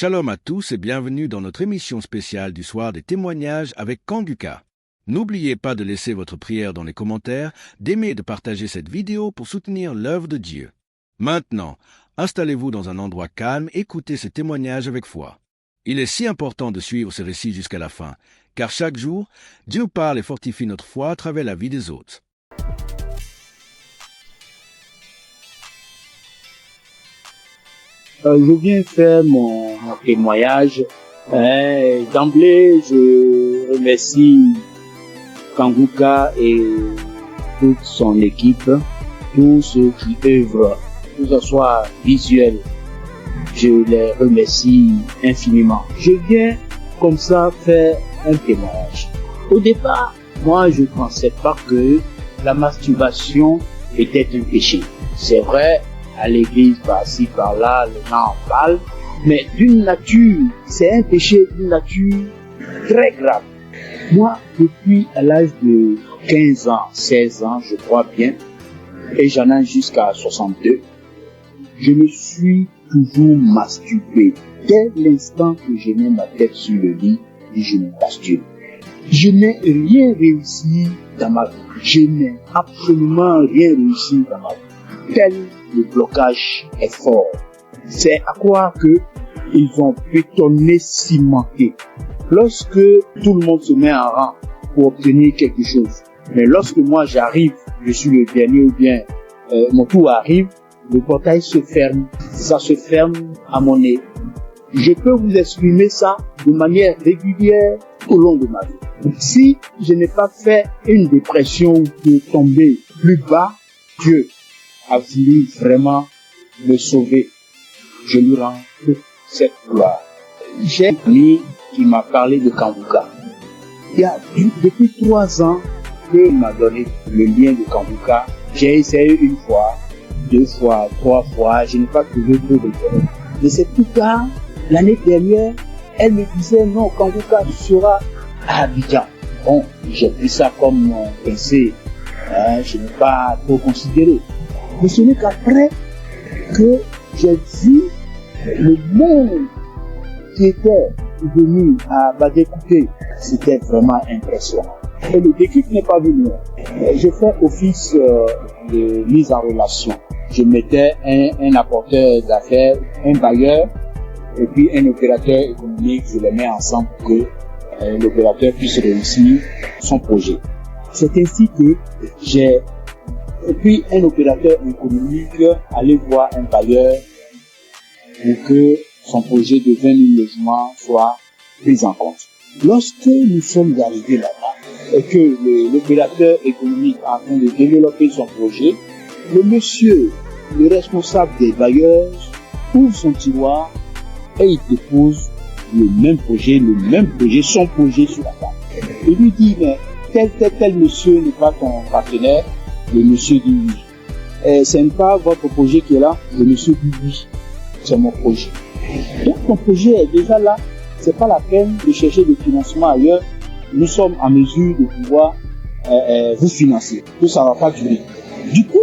Shalom à tous et bienvenue dans notre émission spéciale du soir des témoignages avec Kanguka. N'oubliez pas de laisser votre prière dans les commentaires, d'aimer et de partager cette vidéo pour soutenir l'œuvre de Dieu. Maintenant, installez-vous dans un endroit calme, écoutez ces témoignages avec foi. Il est si important de suivre ce récit jusqu'à la fin, car chaque jour, Dieu nous parle et fortifie notre foi à travers la vie des autres. Je viens faire mon témoignage. D'emblée, je remercie Kanguka et toute son équipe, tous ceux qui œuvrent, que ce soit visuel. Je les remercie infiniment. Je viens comme ça faire un témoignage. Au départ, moi, je ne pensais pas que la masturbation était un péché. C'est vrai, à l'église, par-ci, par-là, les gens en parlent, mais d'une nature, c'est un péché d'une nature très grave. Moi, depuis à l'âge de 15 ans, 16 ans, je crois bien, et j'en ai jusqu'à 62, je me suis toujours masturbé. Dès l'instant que je mets ma tête sur le lit, je me masturbe. Je n'ai rien réussi dans ma vie. Je n'ai absolument rien réussi dans ma vie. Tel le blocage est fort. C'est à croire que ils ont bétonné, cimenté. Lorsque tout le monde se met en rang pour obtenir quelque chose, mais lorsque moi j'arrive, je suis le dernier ou bien mon tour arrive, le portail se ferme. Ça se ferme à mon nez. Je peux vous exprimer ça de manière régulière au long de ma vie. Si je n'ai pas fait une dépression ou de tomber plus bas, Dieu a voulu vraiment me sauver. Je lui rends toute cette gloire. J'ai un ami qui m'a parlé de Kanguka. Il y a depuis 3 ans qu'il m'a donné le lien de Kanguka. J'ai essayé une fois, 2 fois, 3 fois, je n'ai pas trouvé peu de temps. Mais c'est plus tard, l'année dernière, elle me disait non, Kanguka sera à Abidjan. Bon, j'ai pris ça comme mon pensée. Je n'ai pas trop considéré. Mais ce n'est qu'après que j'ai vu le monde qui était venu à Badécoupé. C'était vraiment impressionnant. Et le déclic n'est pas venu. J'ai fait office de mise en relation. Je mettais un apporteur d'affaires, un bailleur, et puis un opérateur économique. Je les mets ensemble pour que l'opérateur puisse réussir son projet. C'est ainsi que j'ai et puis un opérateur économique aller voir un bailleur pour que son projet de 20 000 logements soit pris en compte. Lorsque nous sommes arrivés là-bas et que l'opérateur économique est en train de développer son projet, le monsieur, le responsable des bailleurs, ouvre son tiroir et il dépose le même projet, son projet sur la table. Il lui dit, mais tel monsieur n'est pas ton partenaire. Le monsieur dit oui. Ce n'est pas votre projet qui est là. Le monsieur dit oui. C'est mon projet. Donc ton projet est déjà là. C'est pas la peine de chercher des financements ailleurs. Nous sommes en mesure de pouvoir vous financer. Tout ça va pas durer. Du coup,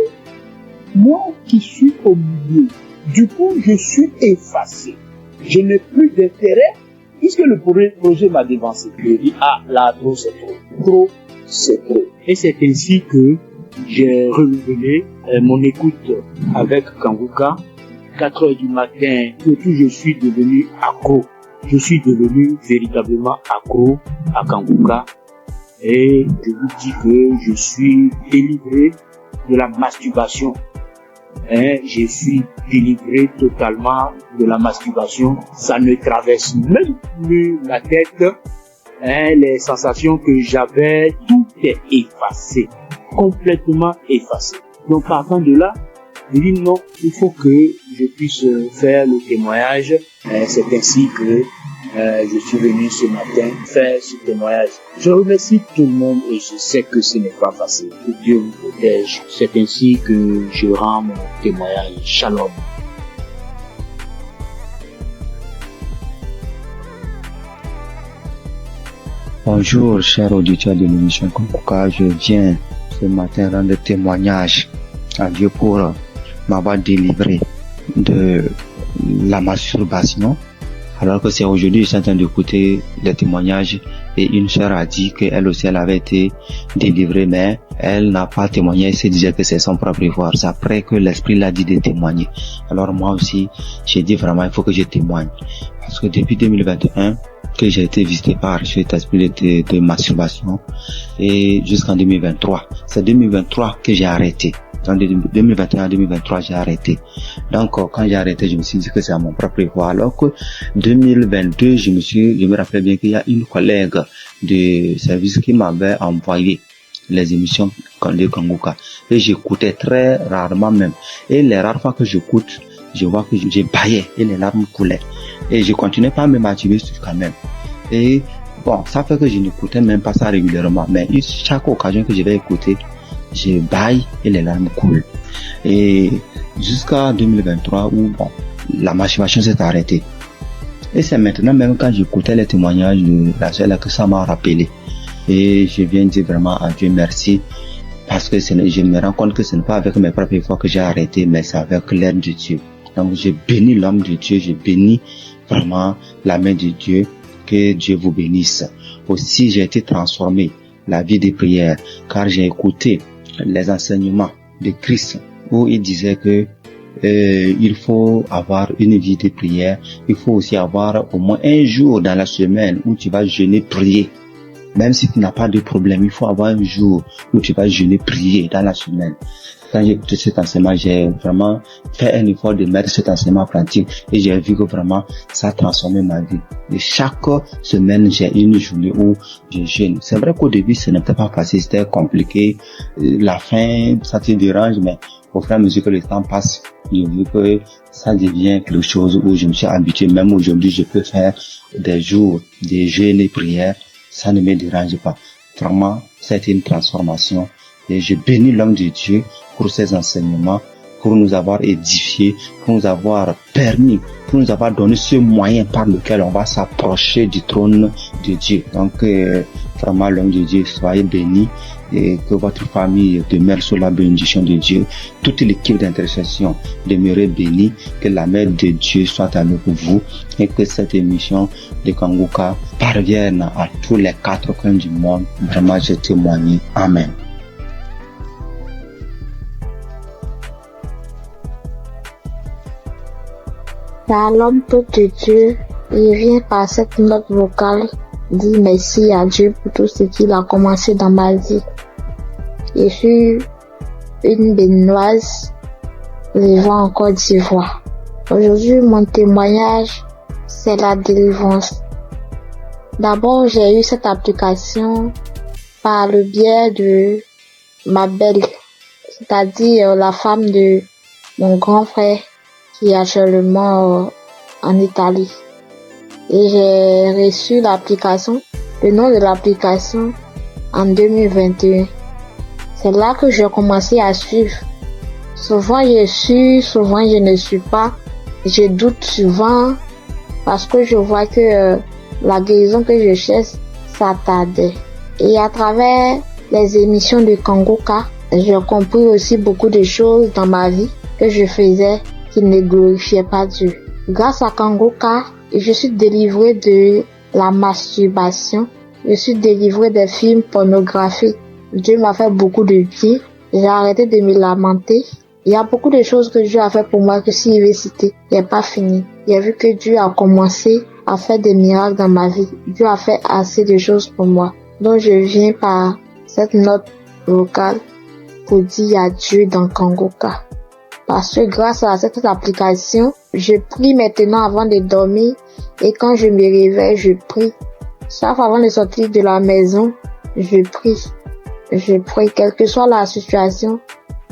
moi qui suis au milieu, je suis effacé. Je n'ai plus d'intérêt puisque le projet m'a dévancé. Je dis là trop c'est trop. Trop c'est trop. Et c'est ainsi que j'ai renouvelé mon écoute avec Kanguka. 4 heures du matin, surtout je suis devenu accro. Je suis devenu véritablement accro à Kanguka. Et je vous dis que je suis délivré de la masturbation. Je suis délivré totalement de la masturbation. Ça ne traverse même plus la tête. Les sensations que j'avais, tout est effacé. Complètement effacé. Donc partant de là, je dis non, il faut que je puisse faire le témoignage. C'est ainsi que je suis venu ce matin faire ce témoignage. Je remercie tout le monde et je sais que ce n'est pas facile. Que Dieu vous protège. C'est ainsi que je rends mon témoignage. Shalom. Bonjour, chers auditeurs de l'émission Kanguka. Je viens ce matin rendre témoignage à Dieu pour m'avoir délivré de la masturbation Alors que c'est aujourd'hui, je suis en train d'écouter les témoignages et une sœur a dit qu'elle aussi, elle avait été délivrée, mais elle n'a pas témoigné, elle se disait que c'est son propre pouvoir. C'est après que l'Esprit l'a dit de témoigner. Alors moi aussi, j'ai dit vraiment, il faut que je témoigne. Parce que depuis 2021, que j'ai été visité par cet esprit de masturbation, et jusqu'en 2023. C'est 2023 que j'ai arrêté. En 2021 à 2023, j'ai arrêté. Donc, quand j'ai arrêté, je me suis dit que c'est à mon propre pouvoir. Alors que 2022, je me rappelle bien qu'il y a une collègue de service qui m'avait envoyé les émissions de Kanguka. Et j'écoutais très rarement même. Et les rares fois que j'écoute, je vois que j'ai baillé et les larmes coulaient. Et je continuais pas à me masturber quand même. Et bon, ça fait que je n'écoutais même pas ça régulièrement. Mais chaque occasion que je vais écouter, je baille et les larmes coulent. Et jusqu'à 2023 où bon, la masturbation s'est arrêtée. Et c'est maintenant même quand j'écoutais les témoignages de la sœur que ça m'a rappelé. Et je viens dire vraiment à Dieu merci. Parce que je me rends compte que ce n'est pas avec mes propres efforts que j'ai arrêté, mais c'est avec l'aide de Dieu. Donc je bénis l'homme de Dieu, je bénis vraiment la main de Dieu. Que Dieu vous bénisse. Aussi, j'ai été transformé la vie des prières, car j'ai écouté les enseignements de Christ où il disait que il faut avoir une vie de prière. Il faut aussi avoir au moins un jour dans la semaine où tu vas jeûner, prier. Même si tu n'as pas de problème, il faut avoir un jour où tu vas jeûner, prier dans la semaine. Quand j'ai écouté cet enseignement, j'ai vraiment fait un effort de mettre cet enseignement en pratique et j'ai vu que vraiment ça a transformé ma vie. Et chaque semaine, j'ai une journée où je jeûne. C'est vrai qu'au début, ce n'était pas facile, c'était compliqué. La faim, ça te dérange, mais au fur et à mesure que le temps passe, j'ai vu que ça devient quelque chose où je me suis habitué. Même aujourd'hui, je peux faire des jours de jeûne et prière. Ça ne me dérange pas. Vraiment, c'était une transformation. Et je bénis l'homme de Dieu pour ses enseignements, pour nous avoir édifiés, pour nous avoir permis, pour nous avoir donné ce moyen par lequel on va s'approcher du trône de Dieu. Donc, vraiment, l'homme de Dieu, soyez bénis et que votre famille demeure sous la bénédiction de Dieu. Toute l'équipe d'intercession demeure bénie, que la main de Dieu soit avec vous et que cette émission de Kanguka parvienne à tous les 4 coins du monde. Vraiment, je témoigne. Amen. L'homme de Dieu, il vient par cette note vocale dire merci à Dieu pour tout ce qu'il a commencé dans ma vie. Je suis une Béninoise vivant en Côte d'Ivoire. Aujourd'hui, mon témoignage, c'est la délivrance. D'abord, j'ai eu cette application par le biais de ma belle, c'est-à-dire la femme de mon grand frère qui est actuellement en Italie. Et j'ai reçu l'application, le nom de l'application en 2021. C'est là que j'ai commencé à suivre. Souvent je suis, souvent je ne suis pas. Je doute souvent parce que je vois que la guérison que je cherche, ça tardait. Et à travers les émissions de Kanguka, j'ai compris aussi beaucoup de choses dans ma vie que je faisais qui ne glorifiaient pas Dieu. Grâce à Kanguka, je suis délivrée de la masturbation. Je suis délivrée des films pornographiques. Dieu m'a fait beaucoup de bien. J'ai arrêté de me lamenter. Il y a beaucoup de choses que Dieu a fait pour moi que si je vais citer, il n'est pas fini. J'ai vu que Dieu a commencé à faire des miracles dans ma vie. Dieu a fait assez de choses pour moi. Donc je viens par cette note vocale pour dire adieu dans Kanguka. Parce que grâce à cette application, je prie maintenant avant de dormir et quand je me réveille, je prie. Chaque fois avant de sortir de la maison, je prie. Je prie, quelle que soit la situation,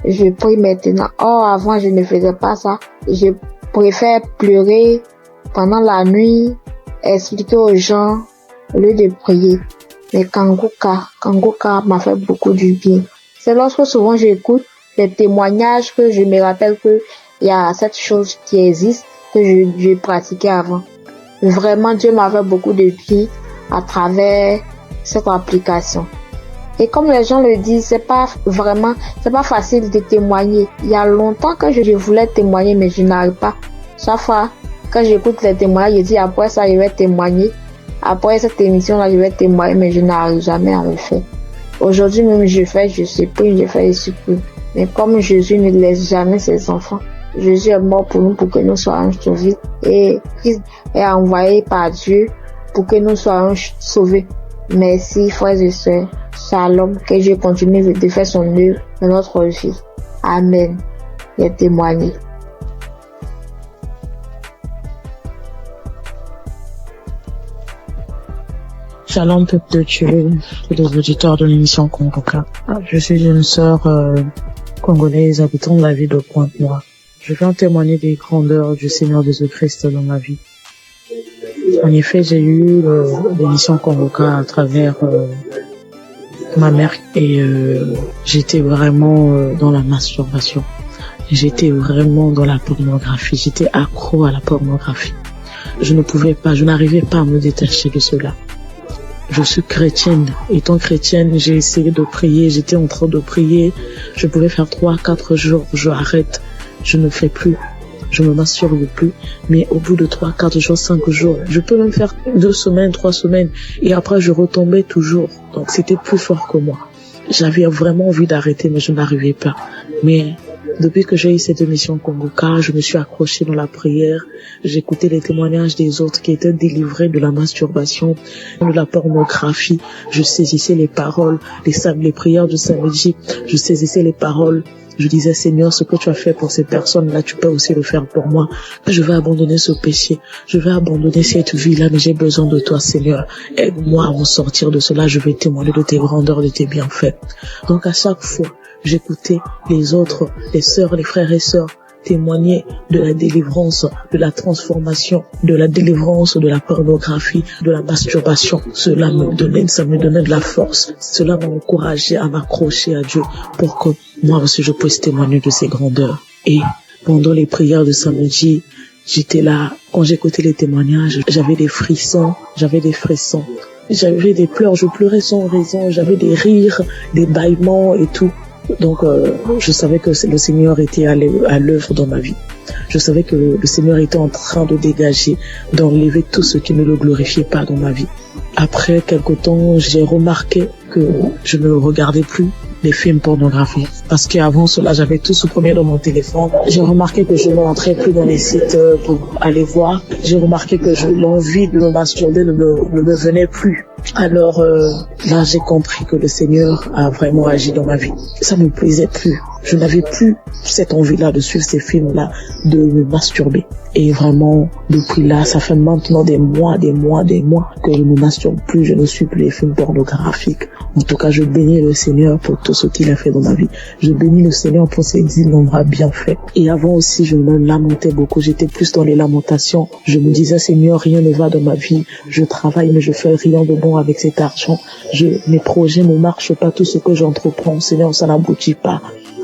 je prie maintenant. Or, avant, je ne faisais pas ça. Je préfère pleurer pendant la nuit, expliquer aux gens au lieu de prier. Mais Kanguka m'a fait beaucoup du bien. C'est lorsque souvent j'écoute les témoignages que je me rappelle que il y a cette chose qui existe que je pratiquais avant. Vraiment, Dieu m'a fait beaucoup de bien à travers cette application. Et comme les gens le disent, c'est pas facile de témoigner. Il y a longtemps que je voulais témoigner, mais je n'arrive pas. Chaque fois, Quand j'écoute les témoignages, je dis après ça, je vais témoigner. Après cette émission-là, je vais témoigner, mais je n'arrive jamais à le faire. Aujourd'hui même, je supplie, je fais, je supplie. Mais comme Jésus ne laisse jamais ses enfants, Jésus est mort pour nous, pour que nous soyons sauvés. Et Christ est envoyé par Dieu pour que nous soyons sauvés. Merci, frères et sœurs. Shalom, que Dieu continue de faire son œuvre dans notre vie. Amen. Et témoigner. Shalom, peuple de Dieu, et les auditeurs de l'émission Congoka. Je suis une sœur congolaise habitant la ville de Pointe-Noire. Je viens témoigner des grandeurs du Seigneur Jésus-Christ dans ma vie. En effet, j'ai eu l'émission Congoka à travers ma mère et j'étais vraiment dans la masturbation. J'étais vraiment dans la pornographie. J'étais accro à la pornographie. Je n'arrivais pas à me détacher de cela. Je suis chrétienne. Étant chrétienne, j'ai essayé de prier. J'étais en train de prier. Je pouvais faire 3-4 jours. Je arrête. Je ne fais plus. Je me masturbe plus. Mais au bout de 3-4 jours, 5 jours, je peux même faire 2 semaines, 3 semaines. Et après, je retombais toujours. Donc, c'était plus fort que moi. J'avais vraiment envie d'arrêter, mais je n'arrivais pas. Mais depuis que j'ai eu cette émission Congoka, je me suis accrochée dans la prière. J'écoutais les témoignages des autres qui étaient délivrés de la masturbation, de la pornographie. Je saisissais les paroles, les prières du samedi. Je saisissais les paroles. Je disais, Seigneur, ce que tu as fait pour ces personnes-là, tu peux aussi le faire pour moi. Je vais abandonner ce péché. Je vais abandonner cette vie-là, mais j'ai besoin de toi, Seigneur. Aide-moi à m'en sortir de cela. Je vais témoigner de tes grandeurs, de tes bienfaits. Donc, à chaque fois, j'écoutais les autres, les sœurs, les frères et sœurs témoigner de la délivrance, de la transformation, de la délivrance de la pornographie, de la masturbation. Cela me donnait de la force. Cela m'a encouragé à m'accrocher à Dieu pour que moi aussi je puisse témoigner de ses grandeurs. Et pendant les prières de samedi, j'étais là. Quand j'écoutais les témoignages, j'avais des frissons. J'avais des pleurs, je pleurais sans raison. J'avais des rires, des bâillements et tout. Donc, je savais que le Seigneur était à l'œuvre dans ma vie. Je savais que le Seigneur était en train de dégager, d'enlever tout ce qui ne le glorifiait pas dans ma vie. Après quelque temps, j'ai remarqué que je ne regardais plus les films pornographiques. Parce qu'avant cela, j'avais tout supprimé dans mon téléphone. J'ai remarqué que je ne rentrais plus dans les sites pour aller voir. J'ai remarqué que l'envie de me masturber ne me venait plus. Alors là, j'ai compris que le Seigneur a vraiment agi dans ma vie. Ça ne me plaisait plus. Je n'avais plus cette envie-là de suivre ces films-là, de me masturber. Et vraiment, depuis là, ça fait maintenant des mois que je ne masturbe plus, je ne suis plus les films pornographiques. En tout cas, je bénis le Seigneur pour tout ce qu'il a fait dans ma vie. Je bénis le Seigneur pour ses innombrables bienfaits. Et avant aussi, je me lamentais beaucoup. J'étais plus dans les lamentations. Je me disais, Seigneur, rien ne va dans ma vie. Je travaille, mais je fais rien de bon avec cet argent. Mes projets ne marchent pas. Tout ce que j'entreprends, Seigneur, ça n'aboutit pas.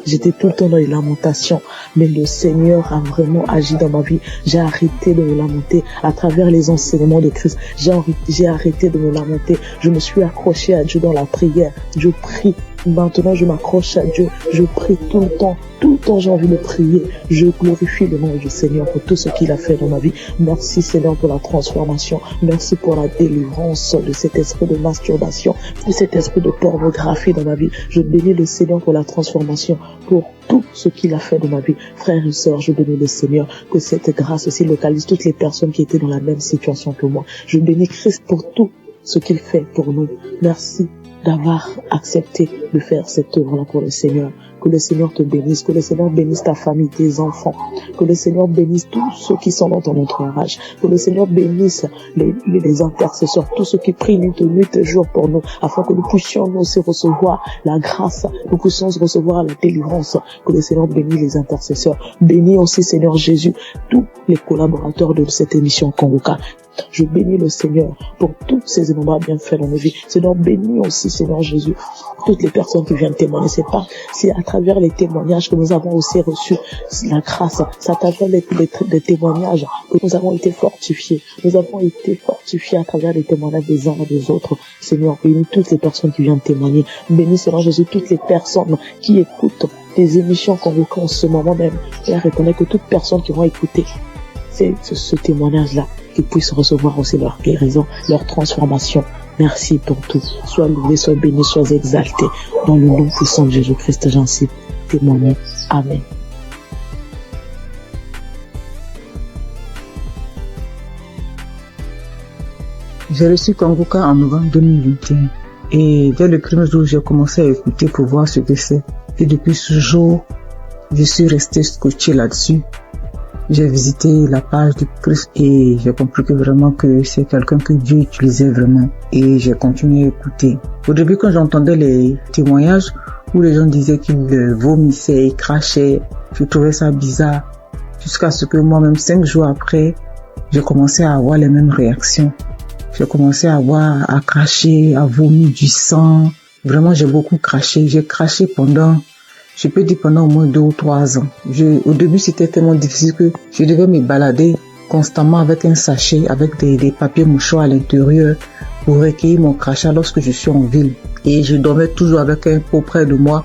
J'étais tout le temps dans les lamentations, mais le Seigneur a vraiment agi dans ma vie. J'ai arrêté de me lamenter à travers les enseignements de Christ. J'ai arrêté de me lamenter. Je me suis accroché à Dieu dans la prière. Je prie. Maintenant, je m'accroche à Dieu. Je prie tout le temps. Tout le temps, j'ai envie de prier. Je glorifie le nom du Seigneur pour tout ce qu'il a fait dans ma vie. Merci, Seigneur, pour la transformation. Merci pour la délivrance de cet esprit de masturbation, de cet esprit de pornographie dans ma vie. Je bénis le Seigneur pour la transformation, pour tout ce qu'il a fait dans ma vie. Frères et sœurs, je bénis le Seigneur, que cette grâce aussi localise toutes les personnes qui étaient dans la même situation que moi. Je bénis Christ pour tout ce qu'il fait pour nous. Merci d'avoir accepté de faire cette œuvre-là pour le Seigneur. Que le Seigneur te bénisse, que le Seigneur bénisse ta famille, tes enfants, que le Seigneur bénisse tous ceux qui sont dans ton entourage, que le Seigneur bénisse les intercesseurs, tous ceux qui prient nuit et jour pour nous, afin que nous puissions nous aussi recevoir la grâce, nous puissions recevoir la délivrance, que le Seigneur bénisse les intercesseurs. Bénis aussi, Seigneur Jésus, tous les collaborateurs de cette émission Congoka. Je bénis le Seigneur pour tous ces innombrables bienfaits dans nos vies. Seigneur, bénis aussi, Seigneur Jésus, toutes les personnes qui viennent témoigner. C'est à travers les témoignages que nous avons aussi reçu la grâce. C'est à travers les témoignages que nous avons été fortifiés. Nous avons été fortifiés à travers les témoignages des uns et des autres. Seigneur, bénis toutes les personnes qui viennent témoigner. Bénis, Seigneur Jésus, toutes les personnes qui écoutent des émissions qu'on veut en ce moment même. Et reconnais que toute personne qui va écouter c'est ce témoignage-là qu'ils puissent recevoir aussi leur guérison, leur transformation. Merci pour tout. Sois loué, sois béni, sois exalté. Dans le nom puissant de Jésus-Christ, j'en suis témoigné. Amen. J'ai reçu Kanguka en novembre 2021 et dès le premier jour, j'ai commencé à écouter pour voir ce que c'est. Et depuis ce jour, je suis resté scotché là-dessus. J'ai visité la page du Christ et j'ai compris que vraiment que c'est quelqu'un que Dieu utilisait vraiment. Et j'ai continué à écouter. Au début, quand j'entendais les témoignages où les gens disaient qu'ils vomissaient et crachaient, je trouvais ça bizarre. Jusqu'à ce que moi-même, 5 jours après, j'ai commencé à avoir les mêmes réactions. J'ai commencé à cracher, à vomir du sang. Vraiment, j'ai beaucoup craché. J'ai craché pendant au moins 2 ou 3 ans. Au début, c'était tellement difficile que je devais me balader constamment avec un sachet, avec des papiers mouchoirs à l'intérieur pour recueillir mon crachat lorsque je suis en ville. Et je dormais toujours avec un pot près de moi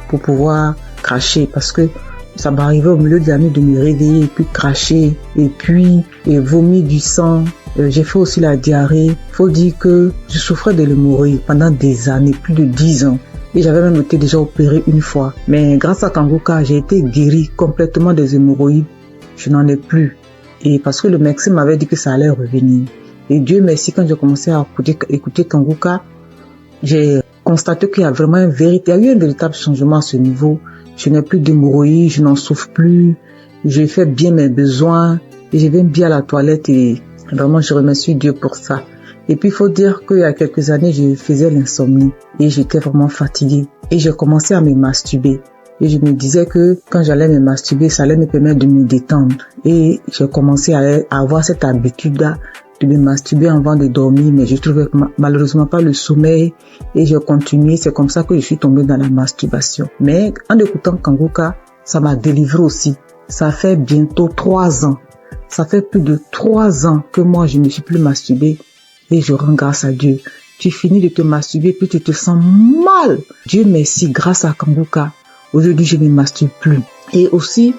pour pouvoir cracher parce que ça m'arrivait au milieu de la nuit de me réveiller et puis cracher et puis vomir du sang. J'ai fait aussi la diarrhée. Faut dire que je souffrais de l'hémorroïde pendant des années, plus de 10 ans. Et j'avais même été déjà opéré une fois. Mais grâce à Kanguka, j'ai été guéri complètement des hémorroïdes. Je n'en ai plus. Et parce que le médecin m'avait dit que ça allait revenir. Et Dieu merci, quand j'ai commencé à écouter Kanguka, j'ai constaté qu'il y a vraiment eu un véritable changement à ce niveau. Je n'ai plus d'hémorroïdes, je n'en souffre plus. Je fais bien mes besoins. Et je vais bien à la toilette et vraiment je remercie Dieu pour ça. Et puis, il faut dire qu'il y a quelques années, je faisais l'insomnie et j'étais vraiment fatiguée. Et j'ai commencé à me masturber. Et je me disais que quand j'allais me masturber, ça allait me permettre de me détendre. Et j'ai commencé à avoir cette habitude-là de me masturber avant de dormir, mais je trouvais malheureusement pas le sommeil. Et j'ai continué. C'est comme ça que je suis tombée dans la masturbation. Mais en écoutant Kanguka, ça m'a délivré aussi. Ça fait bientôt 3 ans. Ça fait plus de 3 ans que moi, je ne suis plus masturbée. Et je rends grâce à Dieu. Tu finis de te masturber, puis tu te sens mal. Dieu merci, grâce à Kanguka. Aujourd'hui, je ne me masturbe plus. Et aussi,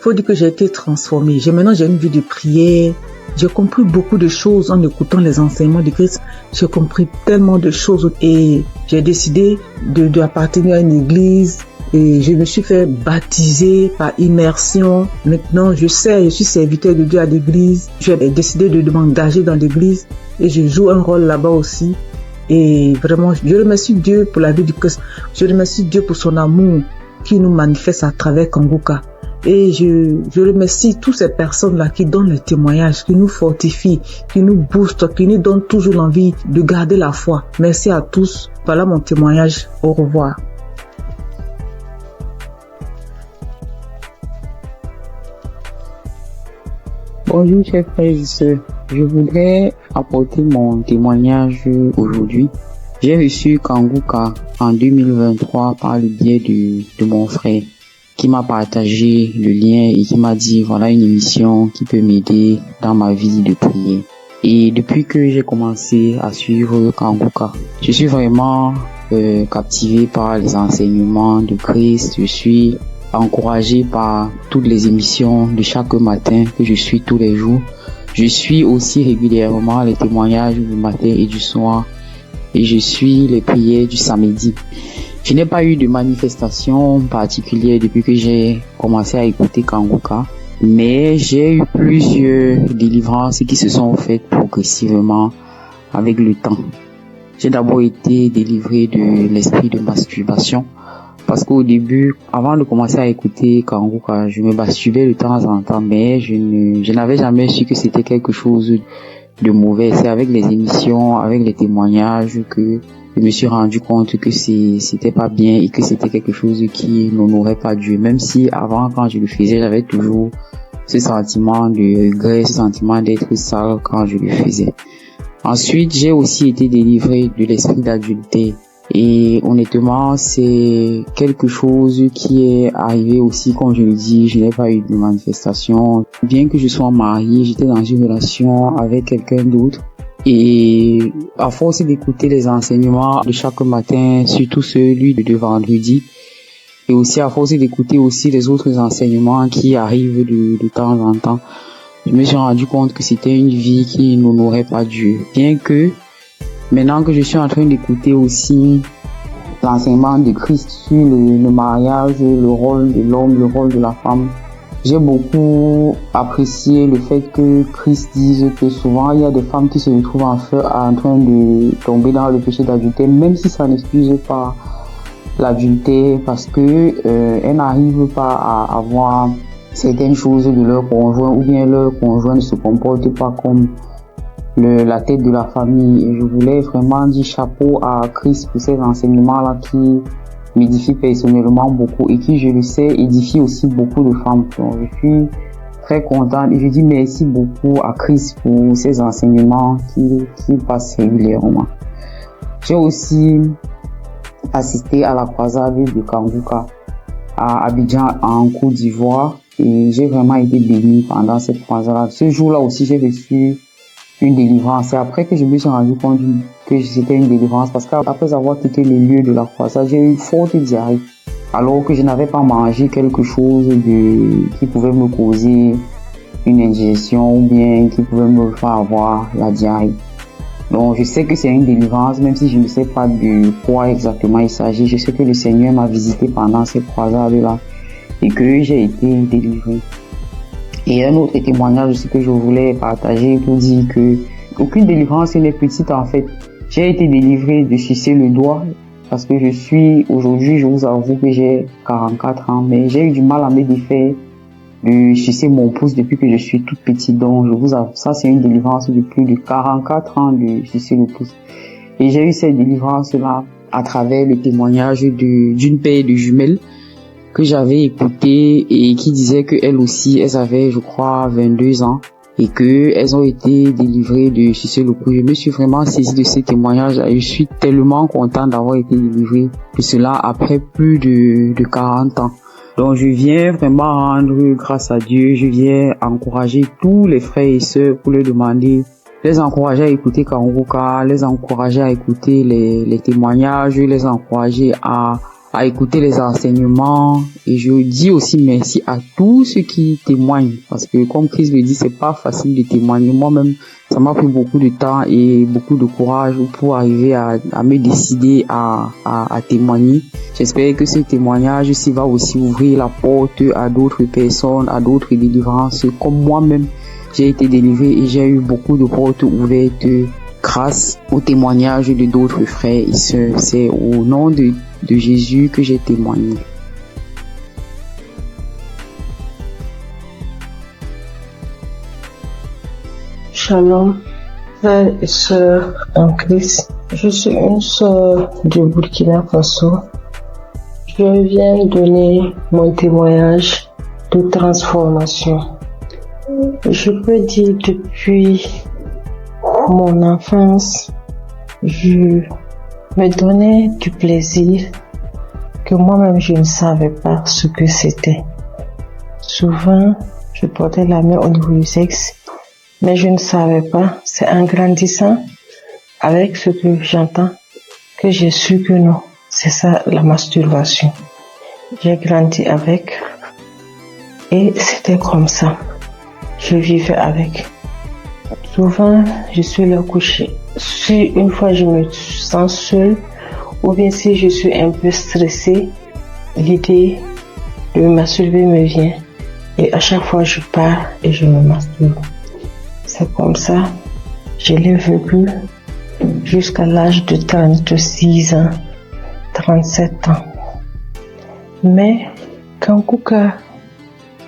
faut dire que j'ai été transformée. Maintenant, j'ai une vie de prière. J'ai compris beaucoup de choses en écoutant les enseignements de Christ. J'ai compris tellement de choses. Et j'ai décidé d'appartenir à une église. Et je me suis fait baptiser par immersion. Maintenant, je suis serviteur de Dieu à l'église. J'ai décidé de m'engager dans l'église. Et je joue un rôle là-bas aussi. Et vraiment, je remercie Dieu pour la vie du Christ. Je remercie Dieu pour son amour qui nous manifeste à travers Kanguka. Et je remercie toutes ces personnes-là qui donnent le témoignage, qui nous fortifient, qui nous boostent, qui nous donnent toujours l'envie de garder la foi. Merci à tous. Voilà mon témoignage. Au revoir. Bonjour chers frères et sœurs, je voudrais apporter mon témoignage aujourd'hui. J'ai reçu Kanguka en 2023 par le biais de mon frère qui m'a partagé le lien et qui m'a dit voilà une émission qui peut m'aider dans ma vie de prière. Et depuis que j'ai commencé à suivre Kanguka, je suis vraiment captivé par les enseignements de Christ. Je suis encouragé par toutes les émissions de chaque matin que je suis tous les jours. Je suis aussi régulièrement les témoignages du matin et du soir et je suis les prières du samedi. Je n'ai pas eu de manifestation particulière depuis que j'ai commencé à écouter Kanguka, mais j'ai eu plusieurs délivrances qui se sont faites progressivement avec le temps. J'ai d'abord été délivré de l'esprit de masturbation. Parce qu'au début, avant de commencer à écouter Kanguka, je me masturbais de temps en temps, mais je n'avais jamais su que c'était quelque chose de mauvais. C'est avec les émissions, avec les témoignages que je me suis rendu compte que c'était pas bien et que c'était quelque chose qui n'honorait pas Dieu. Même si avant, quand je le faisais, j'avais toujours ce sentiment de regret, ce sentiment d'être sale quand je le faisais. Ensuite, j'ai aussi été délivré de l'esprit d'adultère. Et honnêtement, c'est quelque chose qui est arrivé aussi, comme je le dis, je n'ai pas eu de manifestation. Bien que je sois marié, j'étais dans une relation avec quelqu'un d'autre. Et à force d'écouter les enseignements de chaque matin, surtout celui de vendredi, et aussi à force d'écouter aussi les autres enseignements qui arrivent de temps en temps, je me suis rendu compte que c'était une vie qui n'honorait pas Dieu. Bien que, maintenant que je suis en train d'écouter aussi l'enseignement de Christ sur le mariage, le rôle de l'homme, le rôle de la femme, j'ai beaucoup apprécié le fait que Christ dise que souvent il y a des femmes qui se retrouvent en train de tomber dans le péché d'adultère, même si ça n'excuse pas l'adultère, parce que elles n'arrivent pas à avoir certaines choses de leur conjoint, ou bien leur conjoint ne se comporte pas comme la tête de la famille. Et je voulais vraiment dire chapeau à Christ pour ces enseignements-là qui m'édifient personnellement beaucoup et qui, je le sais, édifient aussi beaucoup de femmes. Donc, je suis très contente et je dis merci beaucoup à Christ pour ces enseignements qui passent régulièrement. J'ai aussi assisté à la croisade de Kanguka à Abidjan en Côte d'Ivoire et j'ai vraiment été bénie pendant cette croisade. Ce jour-là aussi, j'ai reçu une délivrance. C'est après que je me suis rendu compte que c'était une délivrance, parce qu'après avoir quitté le lieu de la croisade, j'ai eu une forte diarrhée, alors que je n'avais pas mangé quelque chose qui pouvait me causer une indigestion ou bien qui pouvait me faire avoir la diarrhée. Donc je sais que c'est une délivrance, même si je ne sais pas de quoi exactement il s'agit. Je sais que le Seigneur m'a visité pendant cette croisade-là et que j'ai été délivré. Et un autre témoignage aussi que je voulais partager pour dire que aucune délivrance n'est petite en fait. J'ai été délivré de sucer le doigt parce que aujourd'hui, je vous avoue que j'ai 44 ans, mais j'ai eu du mal à me défaire de sucer mon pouce depuis que je suis toute petite. Donc, je vous avoue, ça c'est une délivrance de plus de 44 ans de sucer le pouce. Et j'ai eu cette délivrance-là à travers le témoignage d'une paire de jumelles que j'avais écouté et qui disait qu'elles aussi, elles avaient, je crois, 22 ans et qu'elles ont été délivrées de sucer le pouce. Je me suis vraiment saisie de ces témoignages et je suis tellement contente d'avoir été délivrée de cela après plus de 40 ans. Donc je viens vraiment rendre grâce à Dieu, je viens encourager tous les frères et sœurs pour leur demander, les encourager à écouter Kanguka, les encourager à écouter les témoignages, les encourager à écouter les enseignements. Et je dis aussi merci à tous ceux qui témoignent, parce que comme Christ le dit, c'est pas facile de témoigner. Moi-même, ça m'a pris beaucoup de temps et beaucoup de courage pour arriver à me décider à témoigner. J'espère que ce témoignage aussi va aussi ouvrir la porte à d'autres personnes, à d'autres délivrances. Comme moi-même, j'ai été délivré et j'ai eu beaucoup de portes ouvertes grâce au témoignage de d'autres frères et sœurs. C'est au nom de Jésus que j'ai témoigné. Shalom, frères et sœurs en Christ. Je suis une sœur du Burkina Faso. Je viens donner mon témoignage de transformation. Je peux dire depuis mon enfance, je me donnais du plaisir que moi-même je ne savais pas ce que c'était. Souvent, je portais la main au niveau du sexe, mais je ne savais pas. C'est en grandissant avec ce que j'entends que j'ai su que non, c'est ça la masturbation. J'ai grandi avec et c'était comme ça. Je vivais avec. Souvent, je suis là couchée. Si une fois je me sens seule, ou bien si je suis un peu stressée, l'idée de me masturber me vient. Et à chaque fois, je pars et je me masturbe. C'est comme ça, je l'ai vécu jusqu'à l'âge de 36 ans, 37 ans. Mais quand Kanguka,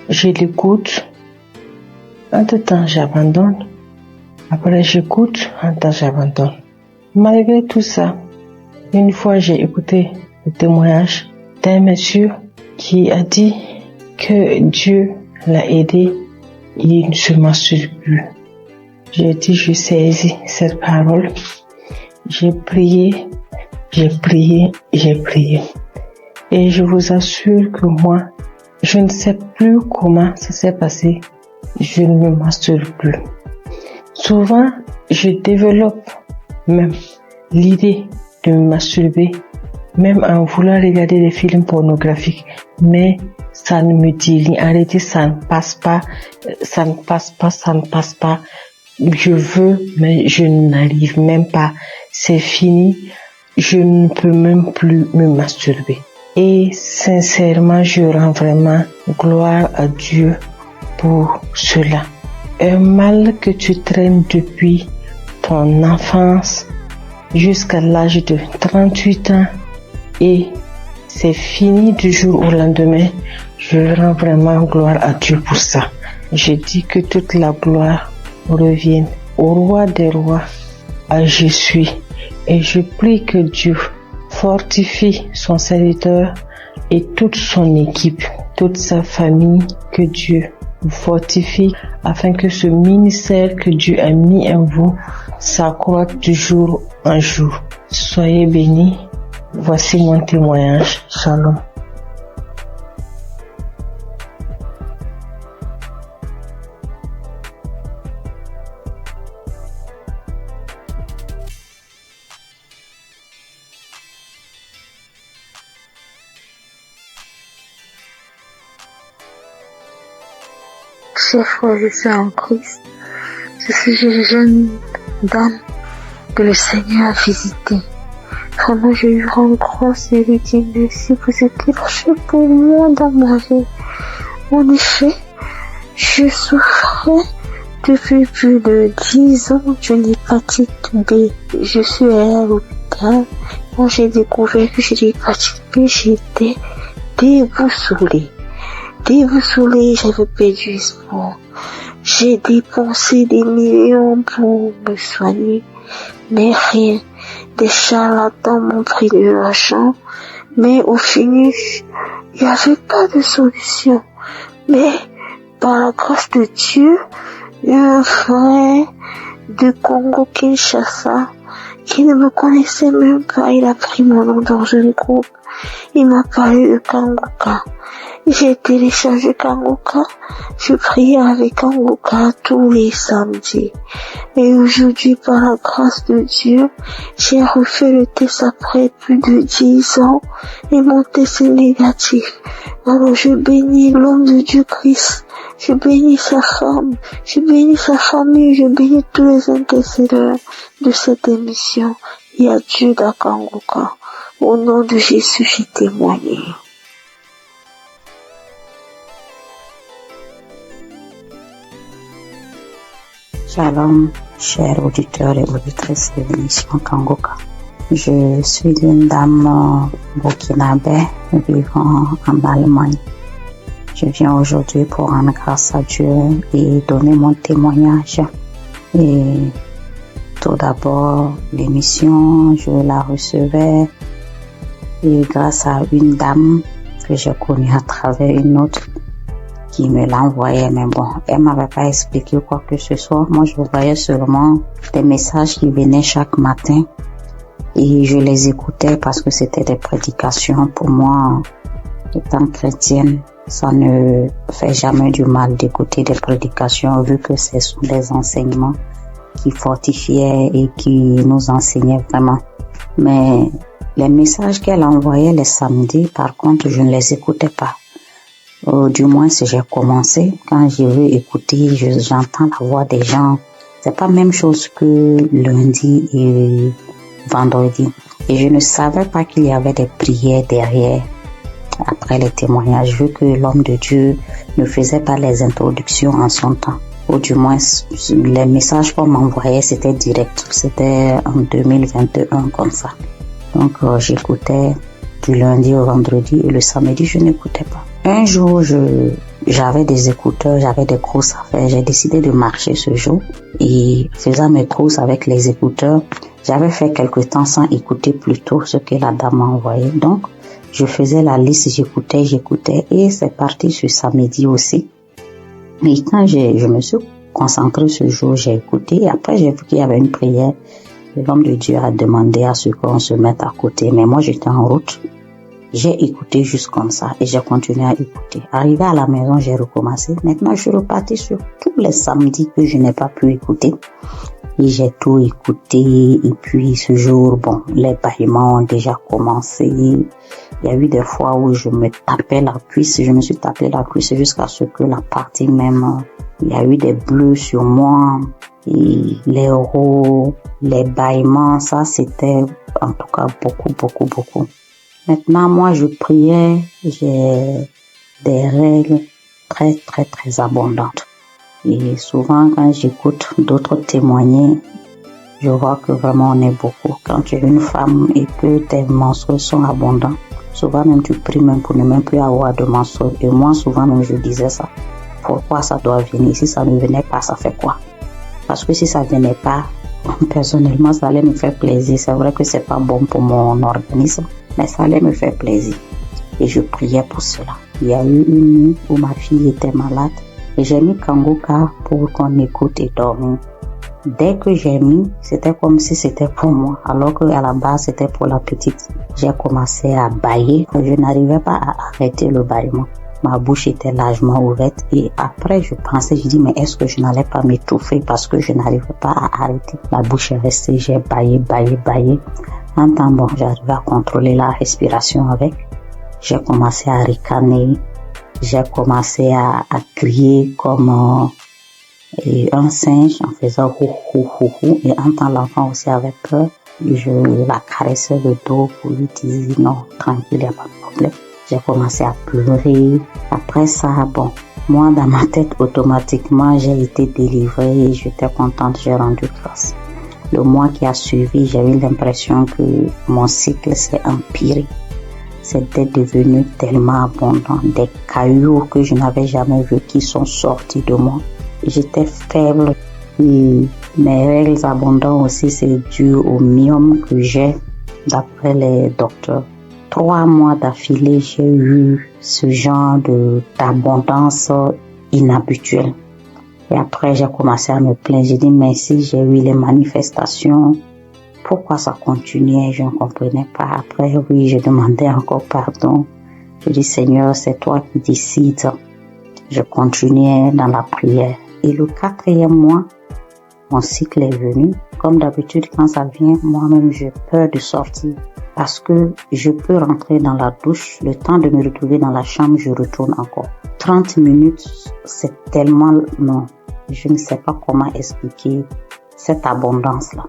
je l'écoute, entre-temps j'abandonne. Après j'écoute, entre-temps j'abandonne. Malgré tout ça, une fois j'ai écouté le témoignage d'un monsieur qui a dit que Dieu l'a aidé, il ne se masturbe plus. J'ai dit, je saisis cette parole. J'ai prié. Et je vous assure que moi, je ne sais plus comment ça s'est passé. Je ne me masturbe plus. Souvent, je développe même l'idée de me masturber même en voulant regarder des films pornographiques, mais ça ne me dit rien. En réalité, ça ne passe pas. Je veux, mais je n'arrive même pas. C'est fini. Je ne peux même plus me masturber. Et sincèrement, je rends vraiment gloire à Dieu pour cela. Un mal que tu traînes depuis ton enfance jusqu'à l'âge de 38 ans et c'est fini du jour au lendemain. Je rends vraiment gloire à Dieu pour ça. Je dis que toute la gloire revienne au roi des rois, à Jésus. Et je prie que Dieu fortifie son serviteur et toute son équipe, toute sa famille, que Dieu vous fortifie afin que ce ministère que Dieu a mis en vous s'accroisse de jour en jour. Soyez bénis. Voici mon témoignage. Shalom. Chers frères et sœurs en Christ, je suis une jeune dame que le Seigneur a visitée. Vraiment, je lui rends grâce et lui dis merci pour ce qu'il a fait pour moi dans ma vie. En effet, je souffrais depuis plus de 10 ans d'une hépatite B. Je suis allée à l'hôpital. Quand j'ai découvert que j'ai l'hépatite B, j'étais déboussolée. J'avais perdu espoir. J'ai dépensé des millions pour me soigner, mais rien. Des charlatans m'ont pris de l'argent, mais au finish, il n'y avait pas de solution. Mais par la grâce de Dieu, un frère de Congo-Kinshasa qui ne me connaissait même pas, il a pris mon nom dans un groupe. Il m'a parlé de Kanguka. J'ai téléchargé Kanguka. Je priais avec Kanguka tous les samedis. Et aujourd'hui, par la grâce de Dieu, j'ai refait le test après plus de 10 ans et mon test est négatif. Alors je bénis l'homme de Dieu Christ. Je bénis sa femme. Je bénis sa famille. Je bénis tous les intercesseurs de cette émission. Il y a Dieu dans Kanguka. Au nom de Jésus, j'ai témoigné. Shalom, chers auditeurs et auditrices de l'émission Kanguka. Je suis une dame burkinabé vivant en Allemagne. Je viens aujourd'hui pour rendre grâce à Dieu et donner mon témoignage. Et tout d'abord, l'émission, je la recevais et grâce à une dame que j'ai connue à travers une autre qui me l'envoyait, mais bon, elle m'avait pas expliqué quoi que ce soit. Moi, je voyais seulement des messages qui venaient chaque matin et je les écoutais parce que c'était des prédications. Pour moi, étant chrétienne, ça ne fait jamais du mal d'écouter des prédications vu que ce sont des enseignements qui fortifiaient et qui nous enseignaient vraiment. Mais les messages qu'elle envoyait les samedis, par contre, je ne les écoutais pas. Du moins, si j'ai commencé, quand je veux écouter, j'entends la voix des gens. C'est pas la même chose que lundi et vendredi. Et je ne savais pas qu'il y avait des prières derrière, après les témoignages, vu que l'homme de Dieu ne faisait pas les introductions en son temps. Ou du moins, les messages qu'on m'envoyait, c'était direct. C'était en 2021, comme ça. Donc, j'écoutais du lundi au vendredi et le samedi, je n'écoutais pas. Un jour, j'avais des écouteurs, j'avais des grosses affaires. J'ai décidé de marcher ce jour et faisant mes courses avec les écouteurs, j'avais fait quelque temps sans écouter plutôt ce que la dame m'a envoyé. Donc, je faisais la liste, j'écoutais et c'est parti ce samedi aussi. Et quand je me suis concentrée ce jour, j'ai écouté et après j'ai vu qu'il y avait une prière. L'homme de Dieu a demandé à ce qu'on se mette à côté, mais moi j'étais en route. J'ai écouté juste comme ça et j'ai continué à écouter. Arrivé à la maison, j'ai recommencé. Maintenant, je suis repartie sur tous les samedis que je n'ai pas pu écouter. Et j'ai tout écouté. Et puis ce jour, bon, les bâillements ont déjà commencé. Il y a eu des fois où je me tapais la cuisse. Je me suis tapé la cuisse jusqu'à ce que la partie même, il y a eu des bleus sur moi. Et les rots, les bâillements, ça c'était en tout cas beaucoup. Maintenant, moi je priais, j'ai des règles très abondantes. Et souvent quand j'écoute d'autres témoigner, je vois que vraiment on est beaucoup. Quand tu es une femme et que tes menstrues sont abondantes, souvent même tu pries même pour ne même plus avoir de menstrues. Et moi souvent même je disais ça. Pourquoi ça doit venir? Si ça ne venait pas, ça fait quoi? Parce que si ça venait pas, personnellement, ça allait me faire plaisir. C'est vrai que c'est pas bon pour mon organisme, mais ça allait me faire plaisir. Et je priais pour cela. Il y a eu une nuit où ma fille était malade et j'ai mis Kanguka pour qu'on écoute et dormir. Dès que j'ai mis, c'était comme si c'était pour moi, alors qu'à la base, c'était pour la petite. J'ai commencé à bâiller. Je n'arrivais pas à arrêter le bâillement. Ma bouche était largement ouverte et après je dis mais est-ce que je n'allais pas m'étouffer parce que je n'arrivais pas à arrêter. La bouche est restée, j'ai bâillé. En temps bon, j'arrivais à contrôler la respiration avec. J'ai commencé à ricaner, j'ai commencé à crier comme un singe en faisant hou et en temps l'enfant aussi avait peur. Je la caressais le dos pour lui dire non, tranquille, il n'y a pas de problème. J'ai commencé à pleurer. Après ça, bon, moi dans ma tête, automatiquement, j'ai été délivrée et j'étais contente, j'ai rendu grâce. Le mois qui a suivi, j'ai eu l'impression que mon cycle s'est empiré. C'était devenu tellement abondant. Des cailloux que je n'avais jamais vus qui sont sortis de moi. J'étais faible et mes règles abondantes aussi, c'est dû au myome que j'ai d'après les docteurs. 3 mois d'affilée, j'ai eu ce genre d'abondance inhabituelle. Et après, j'ai commencé à me plaindre. J'ai dit, mais si j'ai eu les manifestations, pourquoi ça continuait? Je ne comprenais pas. Après, oui, je demandais encore pardon. Je dis, Seigneur, c'est toi qui décides. Je continuais dans la prière. Et le 4e mois, mon cycle est venu. Comme d'habitude, quand ça vient, moi-même, j'ai peur de sortir. Parce que je peux rentrer dans la douche, le temps de me retrouver dans la chambre, je retourne encore. 30 minutes, c'est tellement long. Je ne sais pas comment expliquer cette abondance-là.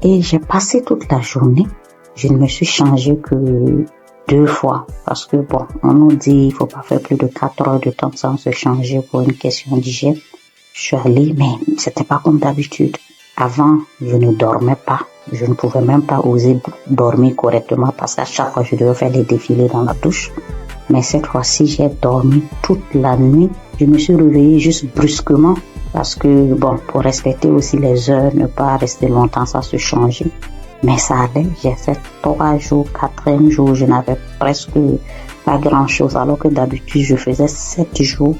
Et j'ai passé toute la journée. Je ne me suis changée que 2 fois. Parce que bon, on nous dit il faut pas faire plus de 4 heures de temps sans se changer pour une question d'hygiène. Je suis allée, mais c'était pas comme d'habitude. Avant, je ne dormais pas. Je ne pouvais même pas oser dormir correctement parce qu'à chaque fois, je devais faire les défilés dans la douche. Mais cette fois-ci, j'ai dormi toute la nuit. Je me suis réveillée juste brusquement parce que, bon, pour respecter aussi les heures, ne pas rester longtemps sans se changer. Mais ça allait. J'ai fait 3 jours, 4e jour, je n'avais presque pas grand-chose alors que d'habitude, je faisais 7 jours.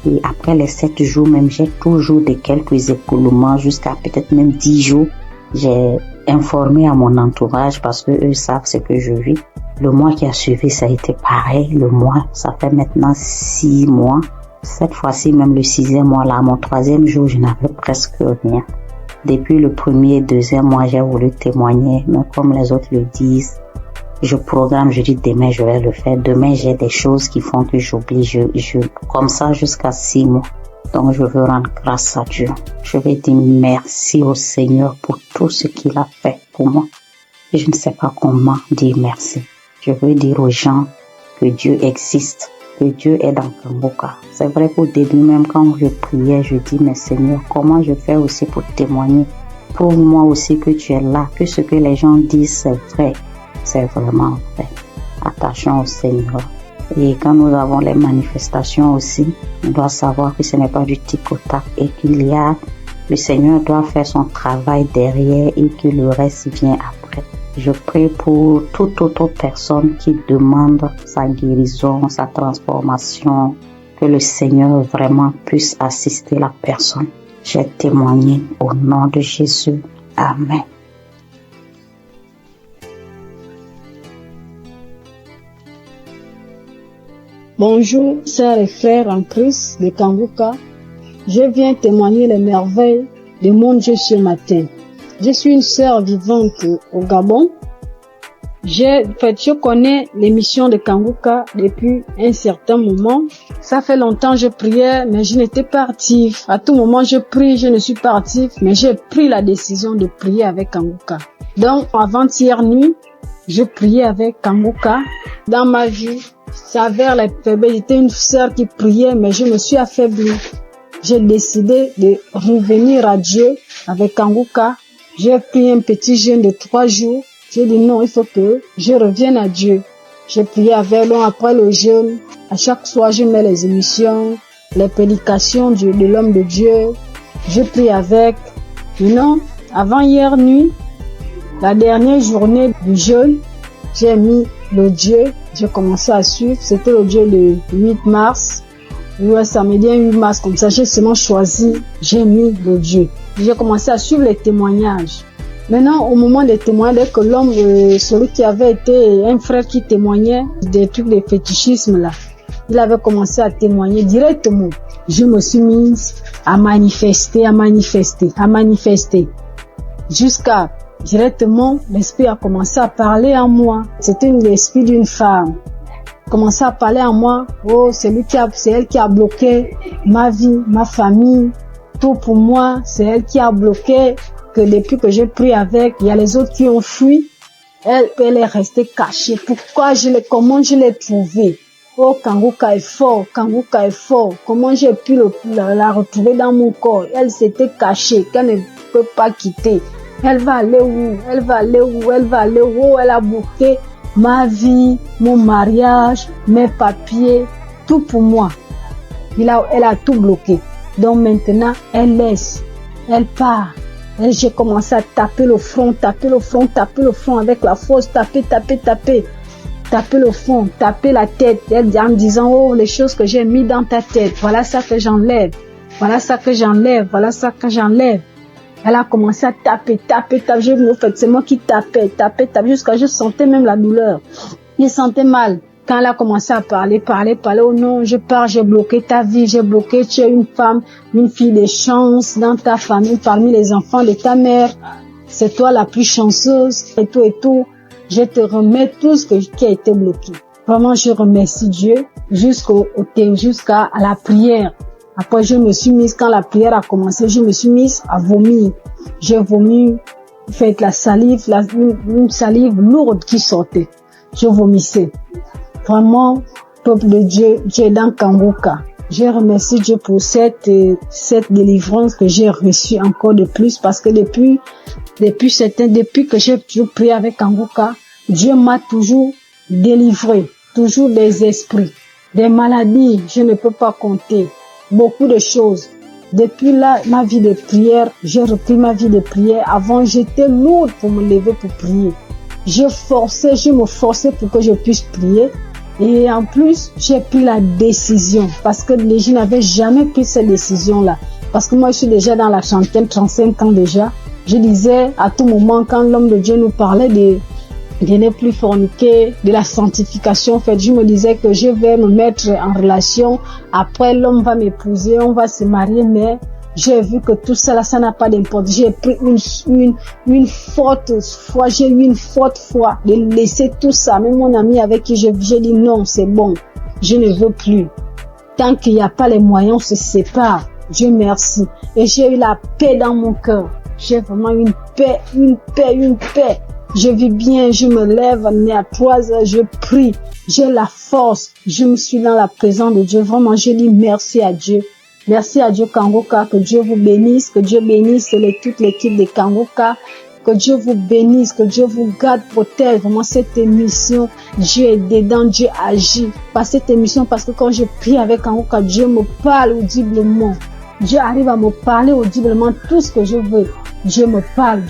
Et après les 7 jours même, j'ai toujours de quelques écoulements jusqu'à peut-être même 10 jours. J'ai informé à mon entourage parce que eux savent ce que je vis. Le mois qui a suivi, ça a été pareil. Le mois, ça fait maintenant 6 mois. Cette fois-ci, même le 6e mois, là, mon 3e jour, je n'avais presque rien. Depuis le 1er et 2e mois, j'ai voulu témoigner, mais comme les autres le disent, je programme, je dis demain je vais le faire. Demain j'ai des choses qui font que j'oublie. Comme ça jusqu'à 6 mois. Donc je veux rendre grâce à Dieu. Je vais dire merci au Seigneur pour tout ce qu'il a fait pour moi. Et je ne sais pas comment dire merci. Je veux dire aux gens que Dieu existe, que Dieu est dans Kanguka. C'est vrai qu'au début même quand je priais, je dis mais Seigneur, comment je fais aussi pour témoigner? Prouve-moi aussi que tu es là, que ce que les gens disent c'est vrai. C'est vraiment vrai. Attachons au Seigneur. Et quand nous avons les manifestations aussi, on doit savoir que ce n'est pas du tic-au-tac et le Seigneur doit faire son travail derrière et que le reste vient après. Je prie pour toute autre personne qui demande sa guérison, sa transformation, que le Seigneur vraiment puisse assister la personne. J'ai témoigné au nom de Jésus. Amen. Bonjour, sœurs et frères en Christ de Kanguka. Je viens témoigner les merveilles de mon Dieu sur ma terre. Je suis une sœur vivante au Gabon. Je connais l'émission de Kanguka depuis un certain moment. Ça fait longtemps que je priais, mais je n'étais pas active. À tout moment, je prie, je ne suis pas active, mais j'ai pris la décision de prier avec Kanguka. Donc, avant-hier nuit, je priais avec Kanguka. Dans ma vie, ça avait la faiblesse. J'étais une sœur qui priait, mais je me suis affaiblie. J'ai décidé de revenir à Dieu avec Kanguka. J'ai pris un petit jeûne de 3 jours. J'ai dit non, il faut que je revienne à Dieu. J'ai prié avec lui après le jeûne. À chaque soir, je mets les émissions, les prédications de l'homme de Dieu. Je prie avec. Non, avant hier nuit, la dernière journée du jeûne, j'ai mis le Dieu. J'ai commencé à suivre. C'était le Dieu le 8 mars. Ouais, samedi 8 mars, comme ça, j'ai seulement choisi. J'ai mis le Dieu. J'ai commencé à suivre les témoignages. Maintenant, au moment des témoignages, dès que l'homme, celui qui avait été un frère qui témoignait des trucs de fétichisme là, il avait commencé à témoigner directement. Je me suis mise à manifester. Jusqu'à directement, l'esprit a commencé à parler en moi. C'était l'esprit d'une femme. Commencé à parler en moi. Oh, c'est elle qui a bloqué ma vie, ma famille, tout pour moi. C'est elle qui a bloqué. Que depuis que j'ai pris avec, il y a les autres qui ont fui. Elle est restée cachée. Comment je l'ai trouvée? Oh, Kanguka est fort. Comment j'ai pu la retrouver dans mon corps? Elle s'était cachée, qu'elle ne peut pas quitter. Elle va aller où? Oh, elle a bloqué ma vie, mon mariage, mes papiers, tout pour moi. Elle a tout bloqué. Donc maintenant, elle laisse. Elle part. J'ai commencé à taper le front avec la force, taper le front, taper la tête, en disant, oh, les choses que j'ai mis dans ta tête, voilà ça que j'enlève. Elle a commencé à taper, c'est moi qui tapais, jusqu'à je sentais même la douleur. Je sentais mal. Quand elle a commencé à parler, oh non, je pars, j'ai bloqué ta vie, tu es une femme, une fille de chance dans ta famille, parmi les enfants de ta mère. C'est toi la plus chanceuse, et tout. Je te remets tout ce qui a été bloqué. Vraiment, je remercie Dieu jusqu'à la prière. Après, je me suis mise, quand la prière a commencé, je me suis mise à vomir. J'ai vomi, fait la salive, une salive lourde qui sortait. Je vomissais. Vraiment, peuple de Dieu, Dieu est dans Kanguka. Je remercie Dieu pour cette délivrance que j'ai reçue encore de plus, parce que depuis que j'ai toujours prié avec Kanguka, Dieu m'a toujours délivré, toujours des esprits, des maladies, je ne peux pas compter, beaucoup de choses. Depuis là, ma vie de prière, j'ai repris ma vie de prière. Avant, j'étais lourde pour me lever pour prier. Je me forçais pour que je puisse prier. Et en plus, j'ai pris la décision, parce que je n'avais jamais pris cette décision-là. Parce que moi, je suis déjà dans la trentaine, 35 ans déjà. Je disais à tout moment, quand l'homme de Dieu nous parlait de ne plus forniquer, de la sanctification, en fait, je me disais que je vais me mettre en relation. Après, l'homme va m'épouser, on va se marier, mais j'ai vu que tout ça là, ça n'a pas d'importance. J'ai pris une forte foi, j'ai eu une forte foi de laisser tout ça. Même mon ami avec qui j'ai dit non, c'est bon, je ne veux plus. Tant qu'il n'y a pas les moyens, on se sépare. Dieu merci. Et j'ai eu la paix dans mon cœur. J'ai vraiment une paix. Je vis bien, je me lève à 3 heures, je prie. J'ai la force. Je me suis dans la présence de Dieu. Vraiment, je dis merci à Dieu. Merci à Dieu Kanguka, que Dieu vous bénisse, que Dieu bénisse toute l'équipe de Kanguka, que Dieu vous bénisse, que Dieu vous garde, protège. Vraiment cette émission, Dieu est dedans, Dieu agit. Par cette émission, parce que quand je prie avec Kanguka, Dieu me parle audiblement. Dieu arrive à me parler audiblement tout ce que je veux. Dieu me parle.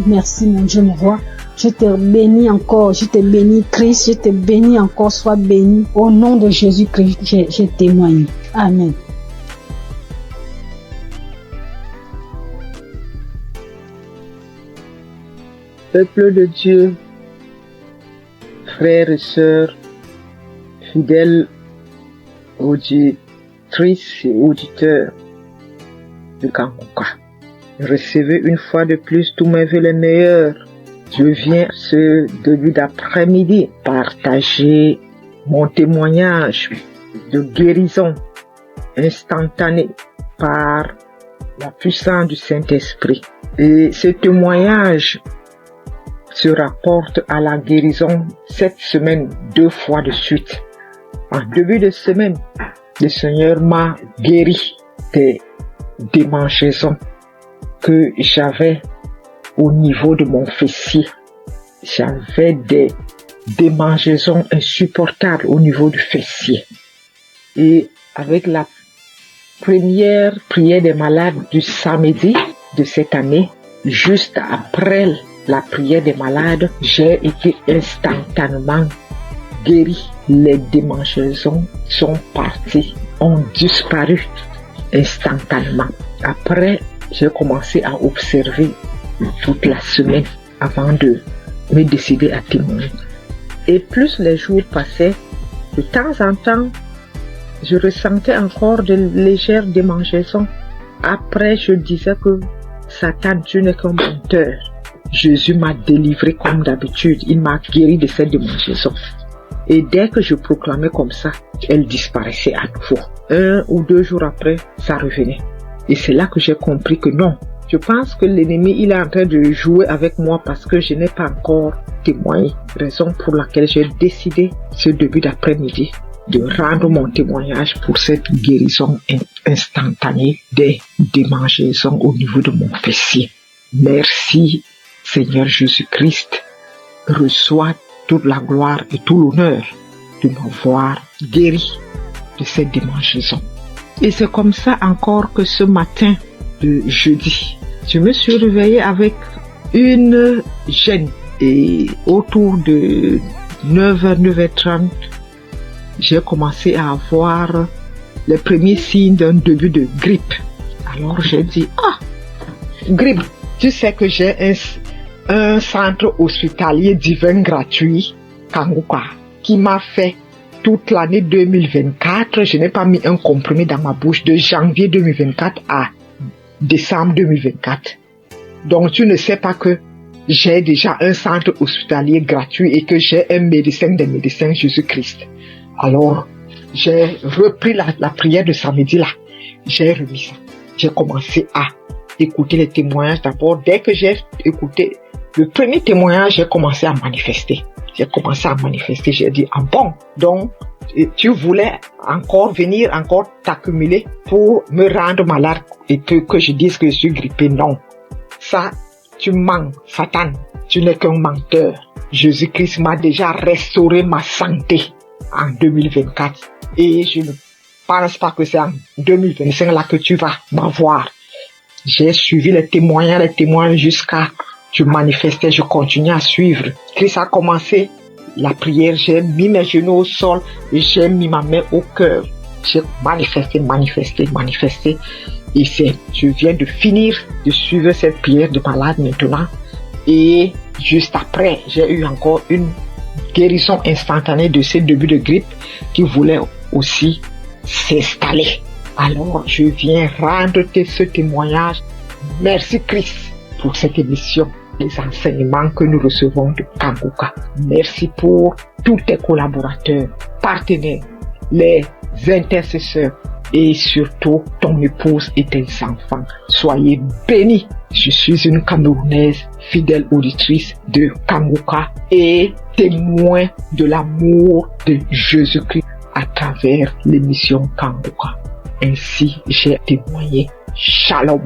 Merci mon Dieu, mon roi. Je te bénis encore, je te bénis Christ, je te bénis encore, sois béni. Au nom de Jésus-Christ, je témoigne. Amen. Peuple de Dieu, frères et sœurs, fidèles auditrices et auditeurs de Kanguka. Recevez une fois de plus tous mes vœux les meilleurs. Je viens ce début d'après-midi partager mon témoignage de guérison instantanée par la puissance du Saint-Esprit. Et ce témoignage se rapporte à la guérison cette semaine 2 fois de suite. En début de semaine, le Seigneur m'a guéri des démangeaisons que j'avais au niveau de mon fessier. J'avais des démangeaisons insupportables au niveau du fessier. Et avec la première prière des malades du samedi de cette année, juste après la prière des malades, j'ai été instantanément guéri. Les démangeaisons sont parties, ont disparu instantanément. Après, j'ai commencé à observer toute la semaine avant de me décider à témoigner. Et plus les jours passaient, de temps en temps, je ressentais encore de légères démangeaisons. Après, je disais que Satan, tu n'es qu'un menteur. Jésus m'a délivré comme d'habitude. Il m'a guéri de cette démangeaison. Et dès que je proclamais comme ça, elle disparaissait à nouveau. 1 ou 2 jours après, ça revenait. Et c'est là que j'ai compris que non. Je pense que l'ennemi, il est en train de jouer avec moi parce que je n'ai pas encore témoigné. Raison pour laquelle j'ai décidé ce début d'après-midi de rendre mon témoignage pour cette guérison instantanée des démangeaisons au niveau de mon fessier. Merci Seigneur Jésus-Christ. Reçois toute la gloire et tout l'honneur de m'avoir guéri de cette démangeaison. Et c'est comme ça encore que ce matin de jeudi, je me suis réveillée avec une gêne. Et autour de 9h, 9h30, j'ai commencé à avoir les premiers signes d'un début de grippe. Alors j'ai dit, grippe, tu sais que j'ai un centre hospitalier divin gratuit, Kanguka, qui m'a fait toute l'année 2024. Je n'ai pas mis un comprimé dans ma bouche de janvier 2024 à décembre 2024. Donc tu ne sais pas que j'ai déjà un centre hospitalier gratuit et que j'ai un médecin des médecins, Jésus-Christ. Alors, j'ai repris la prière de samedi là. J'ai remis ça. J'ai commencé à écouter les témoignages d'abord. Dès que j'ai écouté le premier témoignage, j'ai commencé à manifester. J'ai dit, bon, donc tu voulais encore venir, encore t'accumuler pour me rendre malade et que je dise que je suis grippé. Non, ça, tu mens, Satan, tu n'es qu'un menteur. Jésus-Christ m'a déjà restauré ma santé en 2024 et je ne pense pas que c'est en 2025 là que tu vas m'avoir. J'ai suivi les témoignages jusqu'à je manifestais, je continuais à suivre. Christ a commencé la prière, j'ai mis mes genoux au sol et j'ai mis ma main au cœur. J'ai manifesté. Et je viens de finir de suivre cette prière de malade maintenant. Et juste après, j'ai eu encore une guérison instantanée de ce début de grippe qui voulait aussi s'installer. Alors, je viens rendre ce témoignage. Merci Christ pour cette émission, les enseignements que nous recevons de Kanguka. Merci pour tous tes collaborateurs, partenaires, les intercesseurs et surtout ton épouse et tes enfants. Soyez bénis. Je suis une Camerounaise, fidèle auditrice de Kanguka et témoin de l'amour de Jésus-Christ à travers l'émission Kanguka. Ainsi, j'ai témoigné. Shalom.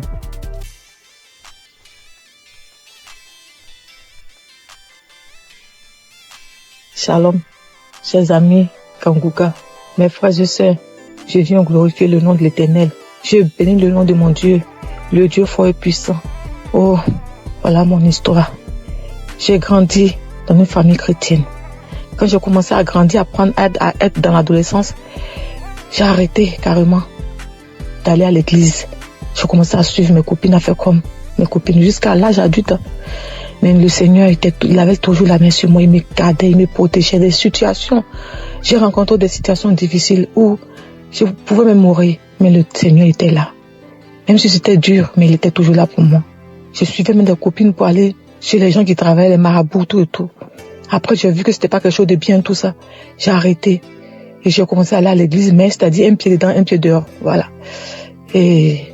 Shalom, chers amis Kanguka, mes frères et sœurs, je viens glorifier le nom de l'Éternel. Je bénis le nom de mon Dieu, le Dieu fort et puissant. Oh, voilà mon histoire. J'ai grandi dans une famille chrétienne. Quand j'ai commencé à grandir, à être dans l'adolescence, j'ai arrêté carrément d'aller à l'église. Je commençais à suivre mes copines, à faire comme mes copines jusqu'à l'âge adulte. Mais le Seigneur, il avait toujours la main sur moi, il me gardait, il me protégeait des situations. J'ai rencontré des situations difficiles où je pouvais même mourir, mais le Seigneur était là. Même si c'était dur, mais il était toujours là pour moi. Je suivais même des copines pour aller chez les gens qui travaillaient, les marabouts, tout et tout. Après, j'ai vu que c'était pas quelque chose de bien, tout ça. J'ai arrêté. Et j'ai commencé à aller à l'église, mais c'est-à-dire un pied dedans, un pied dehors. Voilà. Et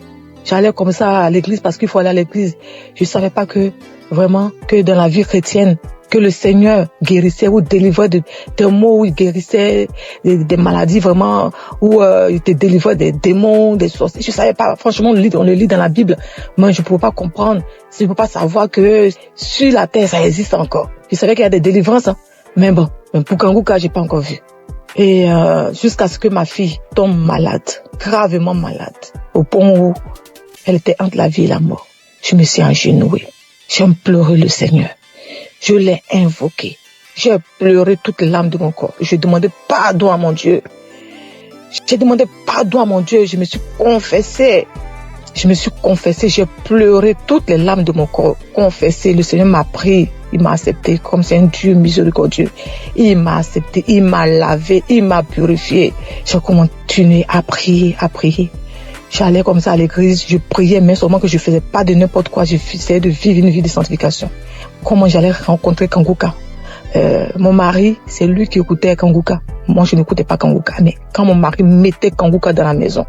j'allais comme ça à l'église parce qu'il faut aller à l'église. Je savais pas que, vraiment, que dans la vie chrétienne, que le Seigneur guérissait ou délivrait des maux, où il guérissait des maladies vraiment, où il te délivrait des démons, des sorciers. Je savais pas, franchement, on le lit dans la Bible. Moi, je pouvais pas comprendre, je pouvais pas savoir que sur la terre, ça existe encore. Je savais qu'il y a des délivrances, hein. Mais bon, pour Kanguka, j'ai pas encore vu. Et jusqu'à ce que ma fille tombe malade, gravement malade, au point où elle était entre la vie et la mort. Je me suis agenouillée. J'ai pleuré le Seigneur. Je l'ai invoqué. J'ai pleuré toutes les larmes de mon corps. Je demandais pardon à mon Dieu. J'ai demandé pardon à mon Dieu. Je me suis confessée. J'ai pleuré toutes les larmes de mon corps. Confessé. Le Seigneur m'a pris. Il m'a accepté comme c'est un Dieu miséricordieux. Il m'a accepté. Il m'a lavé. Il m'a purifié. J'ai continué à prier, à prier. J'allais comme ça à l'église, je priais, mais seulement que je faisais pas de n'importe quoi. J'essayais de vivre une vie de sanctification. Comment j'allais rencontrer Kanguka? Mon mari, c'est lui qui écoutait Kanguka. Moi, je n'écoutais pas Kanguka. Mais quand mon mari mettait Kanguka dans la maison,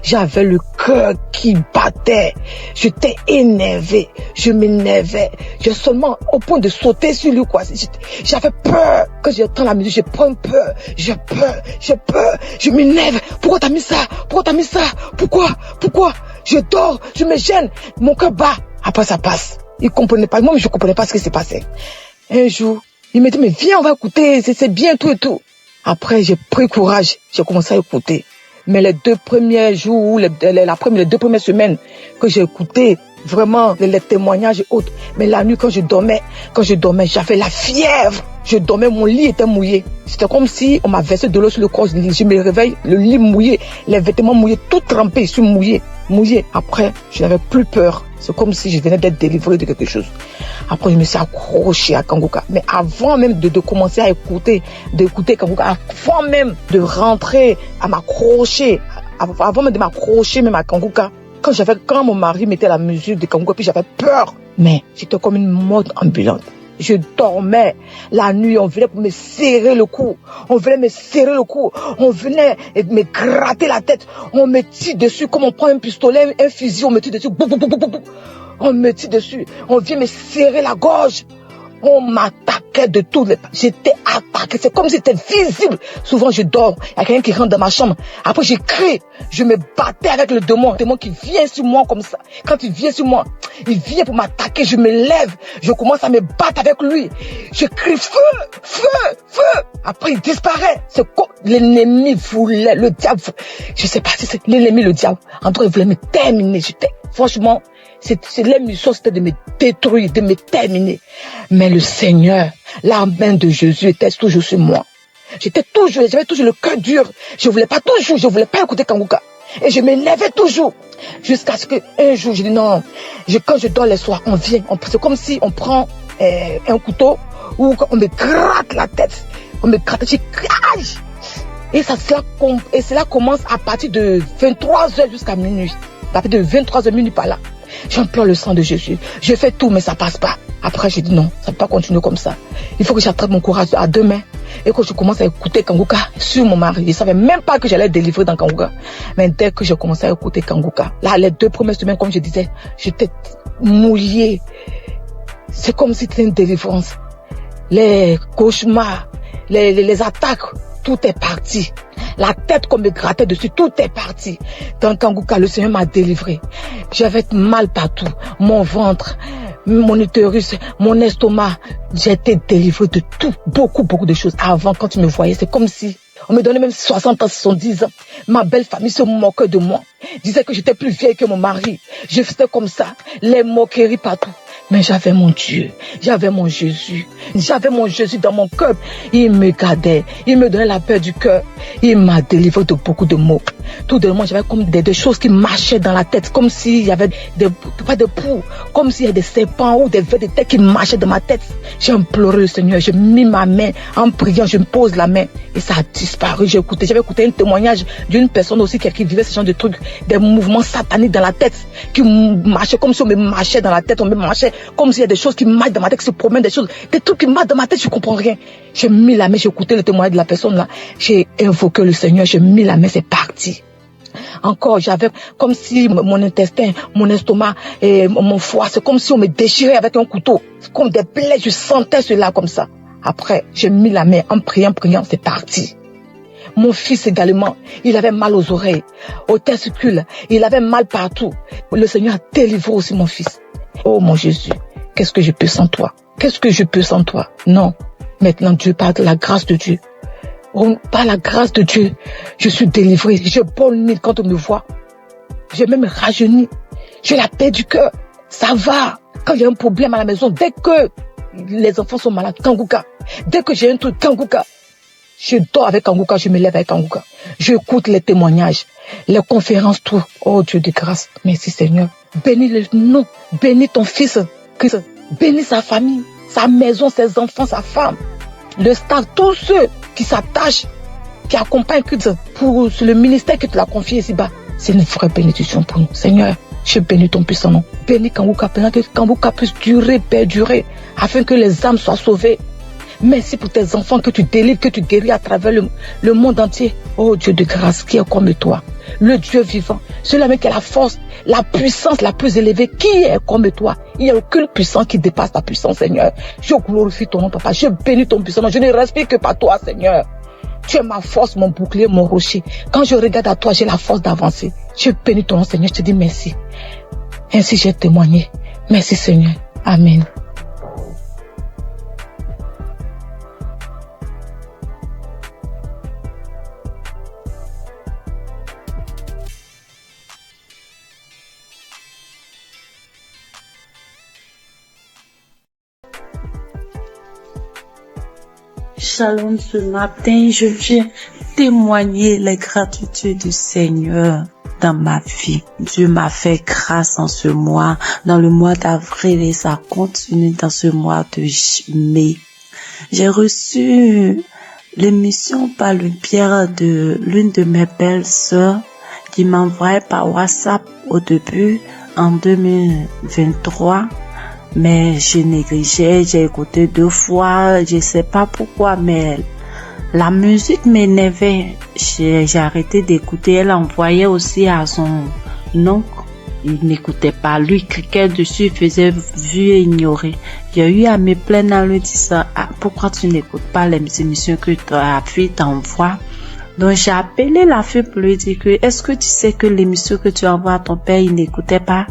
j'avais le cœur qui battait. J'étais énervé. Je m'énervais. J'ai seulement au point de sauter sur lui, quoi. J'avais peur. Quand j'entends la musique, j'ai peur. J'ai peur. Je m'énerve. Pourquoi t'as mis ça? Pourquoi? Je dors. Je me gêne. Mon cœur bat. Après, ça passe. Il comprenait pas. Moi, je comprenais pas ce qui s'est passé. Un jour, il me dit, mais viens, on va écouter. C'est bien, tout et tout. Après, j'ai pris courage. J'ai commencé à écouter. Mais les 2 premiers jours, les 2 premières semaines que j'ai écouté, vraiment, les témoignages et autres. Mais la nuit, quand je dormais, j'avais la fièvre. Je dormais, mon lit était mouillé. C'était comme si on m'a versé de l'eau sur le corps. Je me réveille, le lit mouillé, les vêtements mouillés, tout trempé, je suis mouillé. Après, je n'avais plus peur. C'est comme si je venais d'être délivré de quelque chose. Après, je me suis accroché à Kanguka. Mais avant même de commencer à d'écouter Kanguka, avant même de rentrer à m'accrocher, avant même de m'accrocher même à Kanguka, quand mon mari mettait la musique de Kanguka, puis j'avais peur. Mais j'étais comme une mode ambulante. Je dormais. La nuit, on venait pour me serrer le cou. On venait me gratter la tête. On me tire dessus comme on prend un pistolet, un fusil, on me tire dessus. On me tire dessus. On vient me serrer la gorge. On m'attaquait de tous les... J'étais attaqué. C'est comme si c'était visible. Souvent, je dors. Il y a quelqu'un qui rentre dans ma chambre. Après, je crie. Je me battais avec le démon. Le démon qui vient sur moi comme ça. Quand il vient sur moi, il vient pour m'attaquer. Je me lève. Je commence à me battre avec lui. Je crie feu. Après, il disparaît. C'est comme l'ennemi voulait, le diable. Je sais pas si c'est l'ennemi, le diable. En tout cas, il voulait me terminer. Franchement, l'émission, c'était de me détruire, de me terminer. Mais le Seigneur, la main de Jésus était toujours sur moi. J'avais toujours le cœur dur. Je voulais pas écouter Kanguka. Et je m'élevais toujours. Jusqu'à ce qu'un jour, je dis non. Quand je dors les soirs, on vient. C'est comme si on prend un couteau ou on me gratte la tête. On me gratte, je crache. Et cela commence à partir de 23h jusqu'à minuit. À partir de 23h minuit par là. J'implore le sang de Jésus. Je fais tout, mais ça passe pas. Après, j'ai dit non, ça ne peut pas continuer comme ça. Il faut que j'attrape mon courage à 2 mains. Et que je commence à écouter Kanguka sur mon mari. Je ne savais même pas que j'allais délivrer dans Kanguka. Mais dès que j'ai commencé à écouter Kanguka, là, les 2 premières semaines, comme je disais, j'étais mouillée. C'est comme si c'était une délivrance. Les cauchemars, les attaques, tout est parti. La tête qu'on me grattait dessus, tout est parti. Dans Kanguka, le Seigneur m'a délivré. J'avais mal partout. Mon ventre, mon utérus, mon estomac. J'ai été délivré de tout. Beaucoup de choses. Avant, quand tu me voyais, c'est comme si on me donnait même 60 ans, 70 ans. Ma belle famille se moquait de moi. Disait que j'étais plus vieille que mon mari. Je faisais comme ça. Les moqueries partout. Mais j'avais mon Dieu, j'avais mon Jésus dans mon cœur. Il me gardait, il me donnait la paix du cœur. Il m'a délivré de beaucoup de maux. Tout de même, j'avais comme des choses qui marchaient dans la tête, comme s'il y avait pas de poux, comme s'il y avait des serpents ou des vers de tête qui marchaient dans ma tête. J'ai imploré le Seigneur, j'ai mis ma main en priant, je me pose la main et ça a disparu. J'avais écouté un témoignage d'une personne aussi qui vivait ce genre de trucs, des mouvements sataniques dans la tête, qui marchaient comme si on me marchait dans la tête, on me marchait comme s'il y a des choses qui marchent dans ma tête, qui se promènent, des choses, des trucs qui marchent dans ma tête, je comprends rien. J'ai mis la main, j'ai écouté le témoignage de la personne là, j'ai invoqué le Seigneur, j'ai mis la main, c'est parti. Encore, j'avais comme si mon intestin, mon estomac et mon foie, c'est comme si on me déchirait avec un couteau. C'est comme des plaies, je sentais cela comme ça. Après, j'ai mis la main en priant, c'est parti. Mon fils également, il avait mal aux oreilles, aux testicules, il avait mal partout. Le Seigneur a délivré aussi mon fils. Oh mon Jésus, qu'est-ce que je peux sans toi? Qu'est-ce que je peux sans toi? Non. Maintenant, Dieu, par la grâce de Dieu, par la grâce de Dieu, je suis délivré. Je bonne quand on me voit. J'ai même rajeuni. J'ai la paix du cœur. Ça va. Quand il y a un problème à la maison, dès que les enfants sont malades, Kangouka. Dès que j'ai un truc, Kangouka. Je dors avec Kangouka, je me lève avec Kangouka. J'écoute les témoignages, les conférences, tout. Oh Dieu de grâce. Merci Seigneur. Bénis le nom. Bénis ton fils. Bénis sa famille, sa maison, ses enfants, sa femme. Le staff, tous ceux qui s'attachent, qui accompagnent pour le ministère que tu l'as confié ici-bas. C'est une vraie bénédiction pour nous. Seigneur, je bénis ton puissant nom. Bénis Kangouka, que Kangouka puisse durer, perdurer, afin que les âmes soient sauvées. Merci pour tes enfants que tu délivres, que tu guéris à travers le monde entier. Oh Dieu de grâce, qui est comme toi, le Dieu vivant, celui qui a la force, la puissance la plus élevée, qui est comme toi. Il n'y a aucune puissance qui dépasse ta puissance, Seigneur. Je glorifie ton nom, Papa. Je bénis ton puissant nom. Je ne respire que par toi, Seigneur. Tu es ma force, mon bouclier, mon rocher. Quand je regarde à toi, j'ai la force d'avancer. Je bénis ton nom, Seigneur. Je te dis merci. Ainsi j'ai témoigné. Merci, Seigneur. Amen. Shalom, ce matin, je viens témoigner les gratitudes du Seigneur dans ma vie. Dieu m'a fait grâce en ce mois, dans le mois d'avril, et ça continue dans ce mois de mai. J'ai reçu l'émission par le biais de l'une de mes belles sœurs qui m'envoyait par WhatsApp au début en 2023. Mais je négligeais, j'ai écouté 2 fois, je sais pas pourquoi, mais la musique m'énervait. J'ai arrêté d'écouter. Elle envoyait aussi à son oncle. Il n'écoutait pas. Lui, cliquait dessus, il faisait vu et ignorer. J'ai eu à me plaindre en lui disant, pourquoi tu n'écoutes pas les émissions que ta fille t'envoie? Donc j'ai appelé la fille pour lui dire que, est-ce que tu sais que l'émission que tu envoies à ton père, il n'écoutait pas?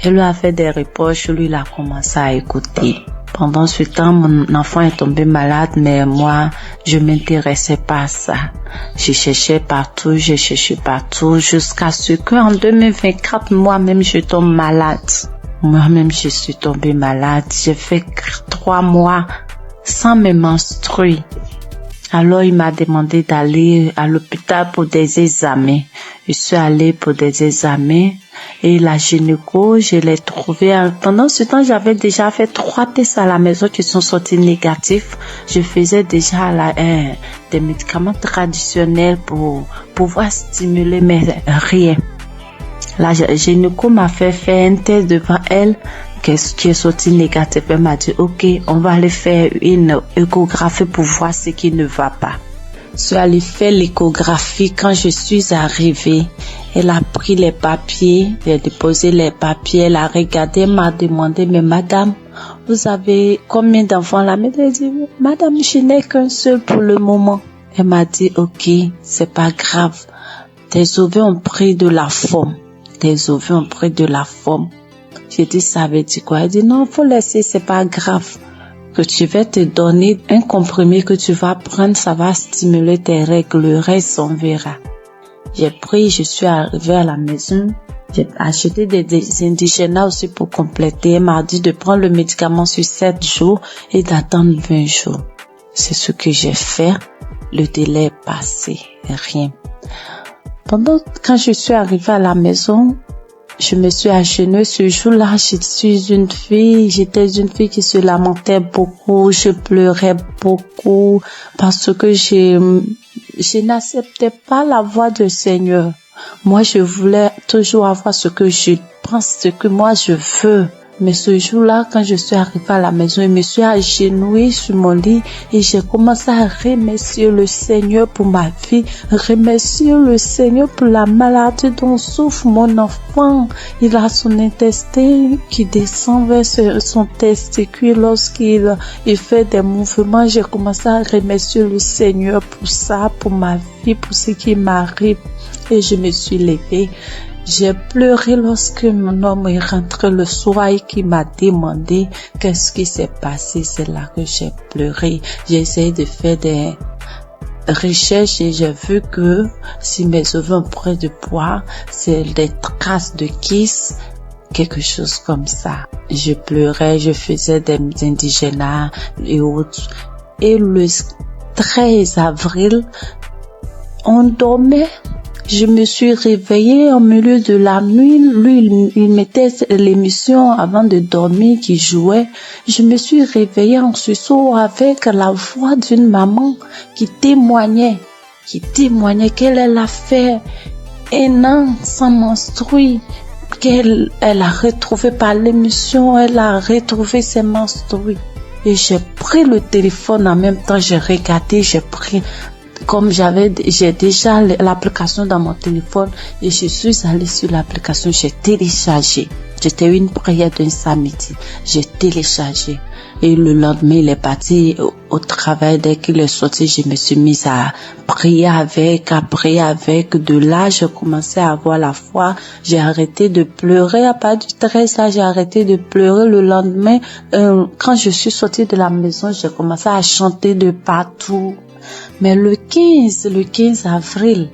Elle lui a fait des reproches, lui il a commencé à écouter. Pendant ce temps, mon enfant est tombé malade, mais moi, je m'intéressais pas à ça. J'ai cherché partout, jusqu'à ce qu'en 2024, moi-même, je tombe malade. Moi-même, je suis tombée malade. J'ai fait 3 mois sans me menstruer. Alors, il m'a demandé d'aller à l'hôpital pour des examens. Je suis allée pour des examens et la gynéco, je l'ai trouvée. Pendant ce temps, j'avais déjà fait 3 tests à la maison qui sont sortis négatifs. Je faisais déjà des médicaments traditionnels pour pouvoir stimuler, mais rien. La gynéco m'a fait faire un test devant elle qui est sorti négatif. Elle m'a dit, ok, on va aller faire une échographie pour voir ce qui ne va pas. Je suis allée faire l'échographie. Quand je suis arrivée, elle a pris les papiers, elle a déposé les papiers, elle a regardé, elle m'a demandé, mais madame, vous avez combien d'enfants là? Mais elle a dit, madame, je n'ai qu'un seul pour le moment. Elle m'a dit, ok, c'est pas grave. Tes ovaires ont pris de la forme. Tes ovaires ont pris de la forme. J'ai dit, ça veut dire quoi? Elle dit, non, faut laisser, c'est pas grave. Que tu vas te donner un comprimé que tu vas prendre, ça va stimuler tes règles, le reste on verra. J'ai pris, je suis arrivée à la maison, j'ai acheté des indigènes aussi pour compléter. Elle m'a dit de prendre le médicament sur 7 jours et d'attendre 20 jours. C'est ce que j'ai fait. Le délai est passé, rien. Quand je suis arrivée à la maison, je me suis agenouillée. Ce jour-là, j'étais une fille qui se lamentait beaucoup, je pleurais beaucoup parce que je n'acceptais pas la voix du Seigneur. Moi, je voulais toujours avoir ce que je pense, ce que moi je veux. Mais ce jour-là, quand je suis arrivée à la maison, je me suis agenouillée sur mon lit et j'ai commencé à remercier le Seigneur pour ma vie, remercier le Seigneur pour la maladie dont souffre mon enfant. Il a son intestin qui descend vers son testicule lorsqu'il fait des mouvements. J'ai commencé à remercier le Seigneur pour ça, pour ma vie, pour ce qui m'arrive. Et je me suis levée. J'ai pleuré lorsque mon homme est rentré le soir et qui m'a demandé qu'est-ce qui s'est passé. C'est là que j'ai pleuré. J'ai essayé de faire des recherches et j'ai vu que si mes œufs ont pris de poids, c'est des traces de kiss, quelque chose comme ça. Je pleurais, je faisais des indigénats et autres. Et le 13 avril, on dormait. Je me suis réveillée au milieu de la nuit. Lui, il mettait l'émission avant de dormir qui jouait. Je me suis réveillée en sursaut avec la voix d'une maman qui témoignait qu'elle a fait un an sans menstruer, qu'elle a retrouvé par l'émission, elle a retrouvé ses menstrues. Et j'ai pris le téléphone en même temps, j'ai regardé, comme j'ai déjà l'application dans mon téléphone et je suis allée sur l'application, j'ai téléchargé. C'était une prière d'un samedi. J'ai téléchargé. Et le lendemain, il est parti au travail. Dès qu'il est sorti, je me suis mise à prier avec. De là, j'ai commencé à avoir la foi. J'ai arrêté de pleurer. À partir du 13, là, j'ai arrêté de pleurer. Le lendemain, quand je suis sortie de la maison, j'ai commencé à chanter de partout. Mais le 15 avril,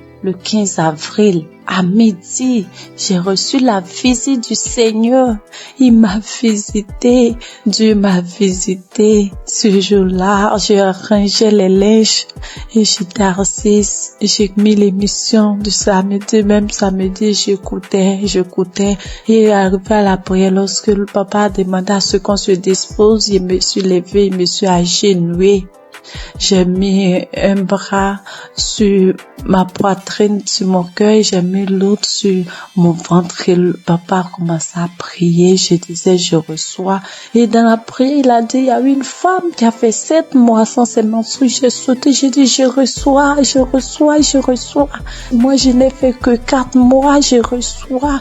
à midi, j'ai reçu la visite du Seigneur. Il m'a visité. Dieu m'a visité. Ce jour-là, j'ai rangé les linges et j'étais assise. J'ai mis l'émission du samedi. Même samedi, j'écoutais. Et arrivé à la prière, lorsque le papa a demandé à ce qu'on se dispose, je me suis levée, je me suis agenouillée. J'ai mis un bras sur ma poitrine, sur mon cœur, j'ai mis l'autre sur mon ventre et le papa a commencé à prier. Je disais, je reçois. Et dans la prière, il a dit, il y a une femme qui a fait 7 mois sans ses menstrues. J'ai sauté, j'ai dit, je reçois. Moi, je n'ai fait que 4 mois, je reçois.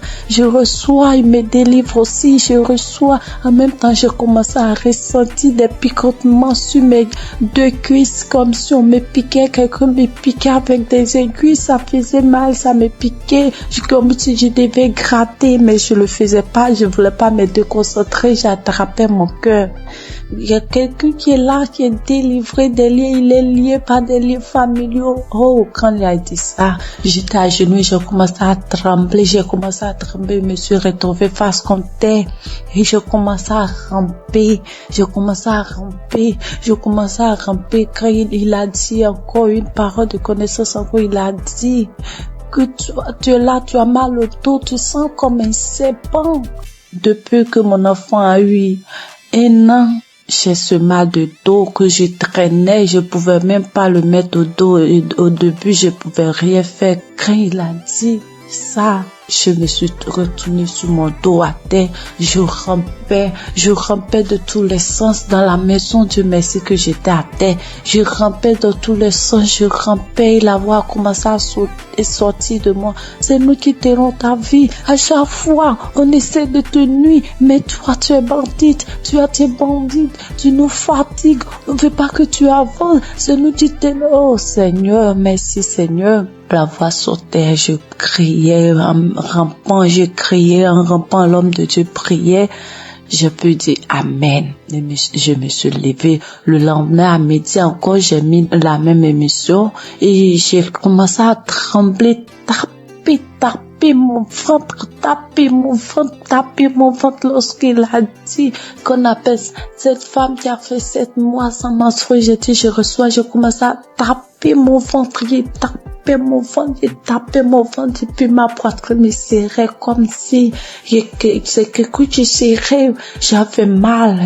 Il me délivre aussi, je reçois. En même temps, j'ai commencé à ressentir des picotements sur mes 2 cuisses, comme si on me piquait, quelqu'un me piquait avec des aiguilles, ça faisait mal, ça me piquait, comme si je devais gratter, mais je le faisais pas, je voulais pas me déconcentrer, j'attrapais mon cœur. Il y a quelqu'un qui est là, qui est délivré des liens, il est lié par des liens familiaux. Oh, quand il a dit ça, j'étais à genoux, j'ai commencé à trembler, je me suis retrouvée face contre terre et je commençais à ramper, quand il a dit encore une parole de connaissance, encore il a dit que tu es là, tu as mal au dos, tu sens comme un serpent. Depuis que mon enfant a eu 1 an, j'ai ce mal de dos que je traînais, je pouvais même pas le mettre au dos et au début je pouvais rien faire. Quand il a dit ça, je me suis retournée sur mon dos à terre, je rampais de tous les sens dans la maison. Dieu merci que j'étais à terre, je rampais dans tous les sens, et la voix a commencé à sortir de moi. C'est nous qui tenons ta vie. À chaque fois, on essaie de te nuire, mais toi, tu es bandite, tu nous fatigues, on ne veut pas que tu avances, c'est nous qui tenons. Oh Seigneur, merci Seigneur. La voix sautait, je criais en rampant, l'homme de Dieu priait. Je peux dire Amen. Je me suis levée. Le lendemain à midi encore, j'ai mis la même émission et j'ai commencé à trembler, taper mon ventre lorsqu'il a dit qu'on appelle cette femme qui a fait 7 mois sans menstruer. J'ai dit je reçois, je commence à taper mon ventre, tapé mon ventre, et puis ma poitrine me serrait comme si c'est quelque chose serré. J'avais mal,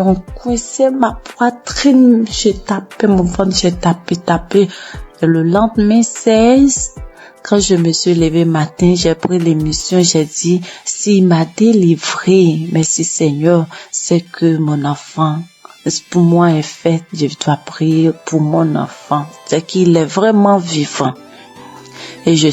on coinçait ma poitrine, j'ai tapé mon ventre, j'ai tapé. Et le lendemain 16, quand je me suis levée matin, j'ai pris l'émission, j'ai dit, s'il m'a délivré, merci Seigneur, c'est que mon enfant, pour moi est fait, je dois prier pour mon enfant, c'est qu'il est vraiment vivant. Et j'ai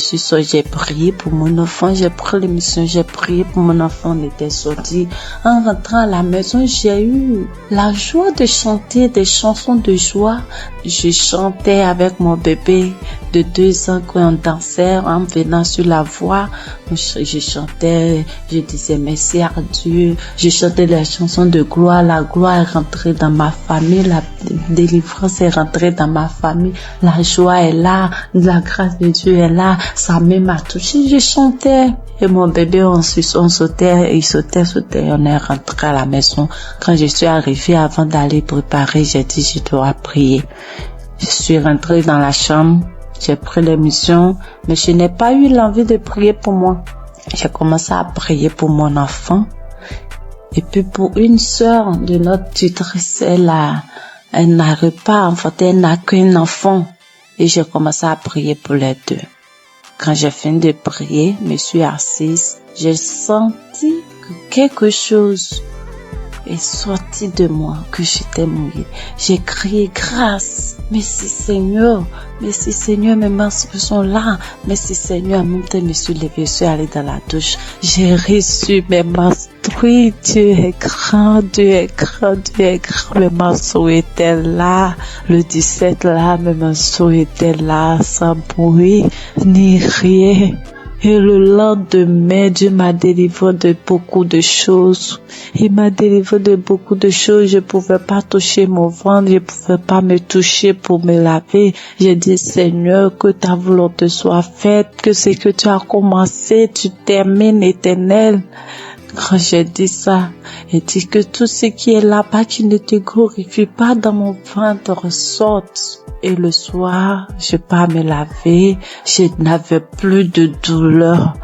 prié pour mon enfant, j'ai pris l'émission, j'ai prié pour mon enfant, on était sortis. En rentrant à la maison, j'ai eu la joie de chanter des chansons de joie. Je chantais avec mon bébé de 2 ans quand on dansait en venant sur la voie. Je chantais, je disais merci à Dieu. Je chantais les chansons de gloire. La gloire est rentrée dans ma famille, la délivrance est rentrée dans ma famille. La joie est là, la grâce de Dieu est là. Sa main m'a touché, je chantais. Et mon bébé, on sautait, il sautait, on est rentré à la maison. Quand je suis arrivée, avant d'aller préparer, j'ai dit, je dois prier. Je suis rentrée dans la chambre, j'ai pris l'émission, mais je n'ai pas eu l'envie de prier pour moi. J'ai commencé à prier pour mon enfant. Et puis pour une sœur de notre tutrice, elle n'arrive pas à enfanter, elle n'a qu'un enfant. Et j'ai commencé à prier pour les deux. Quand j'ai fini de prier, je me suis assise, j'ai senti que quelque chose est sorti de moi, que j'étais mouillée. J'ai crié grâce. Merci Seigneur, mes menstrues sont là. Merci Seigneur, en même temps, je me suis levée, je suis allée dans la douche. J'ai reçu mes menstrues. Dieu est grand, mes menstrues étaient là. Le 17 là, mes menstrues étaient là, sans bruit, ni rien. Et le lendemain, Dieu m'a délivré de beaucoup de choses. Il m'a délivré de beaucoup de choses. Je pouvais pas toucher mon ventre, je pouvais pas me toucher pour me laver. J'ai dit, Seigneur, que ta volonté soit faite, que ce que tu as commencé, tu termines, Éternel. Quand j'ai dit ça, il dit que tout ce qui est là-bas qui ne te glorifie pas dans mon ventre sorte. Et le soir, je pas me laver, je n'avais plus de douleur.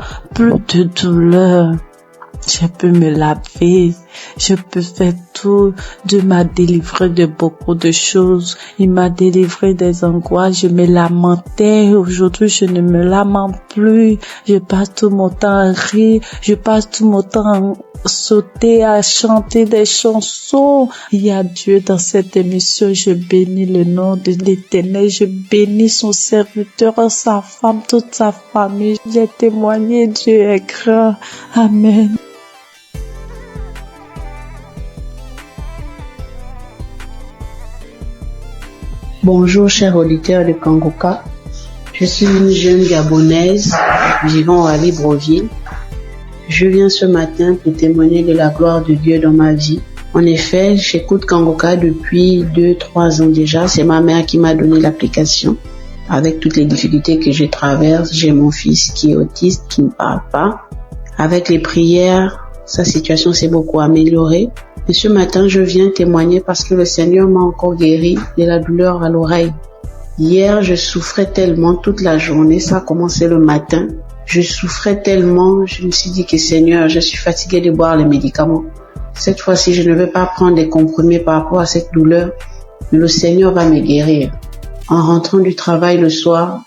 Je peux me laver, je peux faire tout. Dieu m'a délivré de beaucoup de choses. Il m'a délivré des angoisses. Je me lamentais. Aujourd'hui, je ne me lamente plus. Je passe tout mon temps à rire. Je passe tout mon temps à sauter, à chanter des chansons. Il y a Dieu dans cette émission. Je bénis le nom de l'Éternel. Je bénis son serviteur, sa femme, toute sa famille. J'ai témoigné. Dieu est grand. Amen. Bonjour chers auditeurs de Kangoka, je suis une jeune Gabonaise vivant à Libreville. Je viens ce matin pour témoigner de la gloire de Dieu dans ma vie. En effet, j'écoute Kangoka depuis 2-3 ans déjà. C'est ma mère qui m'a donné l'application. Avec toutes les difficultés que je traverse, j'ai mon fils qui est autiste, qui ne parle pas. Avec les prières, sa situation s'est beaucoup améliorée. Et ce matin, je viens témoigner parce que le Seigneur m'a encore guéri de la douleur à l'oreille. Hier, je souffrais tellement toute la journée, ça a commencé le matin. Je souffrais tellement, je me suis dit que Seigneur, je suis fatiguée de boire les médicaments. Cette fois-ci, je ne vais pas prendre des comprimés par rapport à cette douleur, mais le Seigneur va me guérir. En rentrant du travail le soir,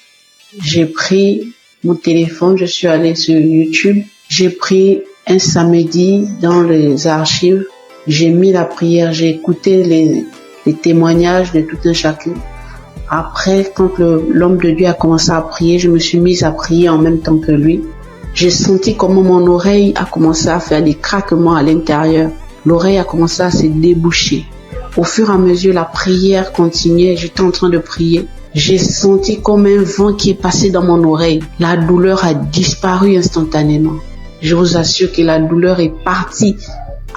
j'ai pris mon téléphone, je suis allée sur YouTube, j'ai pris un samedi dans les archives. J'ai mis la prière, j'ai écouté les témoignages de tout un chacun. Après, quand l'homme de Dieu a commencé à prier, je me suis mise à prier en même temps que lui. J'ai senti comment mon oreille a commencé à faire des craquements à l'intérieur. L'oreille a commencé à se déboucher. Au fur et à mesure, la prière continuait. J'étais en train de prier. J'ai senti comme un vent qui est passé dans mon oreille. La douleur a disparu instantanément. Je vous assure que la douleur est partie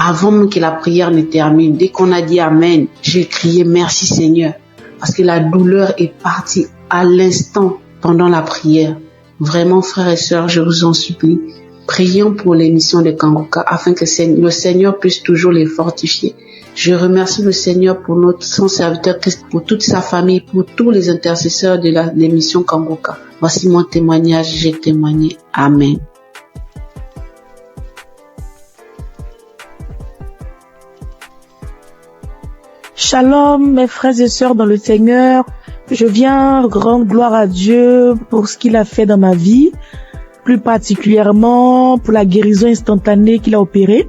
avant même que la prière ne termine. Dès qu'on a dit Amen, j'ai crié merci Seigneur. Parce que la douleur est partie à l'instant pendant la prière. Vraiment, frères et sœurs, je vous en supplie, prions pour l'émission de Kangoka afin que le Seigneur puisse toujours les fortifier. Je remercie le Seigneur pour son serviteur Christ, pour toute sa famille, pour tous les intercesseurs de l'émission Kanguka. Voici mon témoignage, j'ai témoigné. Amen. Shalom, mes frères et sœurs dans le Seigneur. Je viens rendre gloire à Dieu pour ce qu'il a fait dans ma vie, plus particulièrement pour la guérison instantanée qu'il a opérée.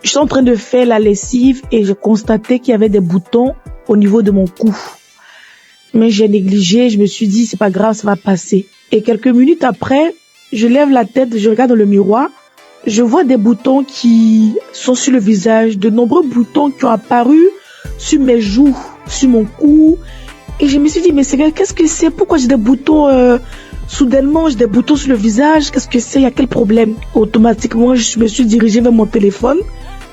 Je suis en train de faire la lessive et j'ai constaté qu'il y avait des boutons au niveau de mon cou. Mais j'ai négligé, je me suis dit c'est pas grave, ça va passer. Et quelques minutes après, je lève la tête, je regarde dans le miroir, je vois des boutons qui sont sur le visage, de nombreux boutons qui ont apparu sur mes joues, sur mon cou. Et je me suis dit, mais Seigneur, qu'est-ce que c'est? Pourquoi j'ai des boutons soudainement, j'ai des boutons sur le visage? Qu'est-ce que c'est? Il y a quel problème? Automatiquement, je me suis dirigée vers mon téléphone.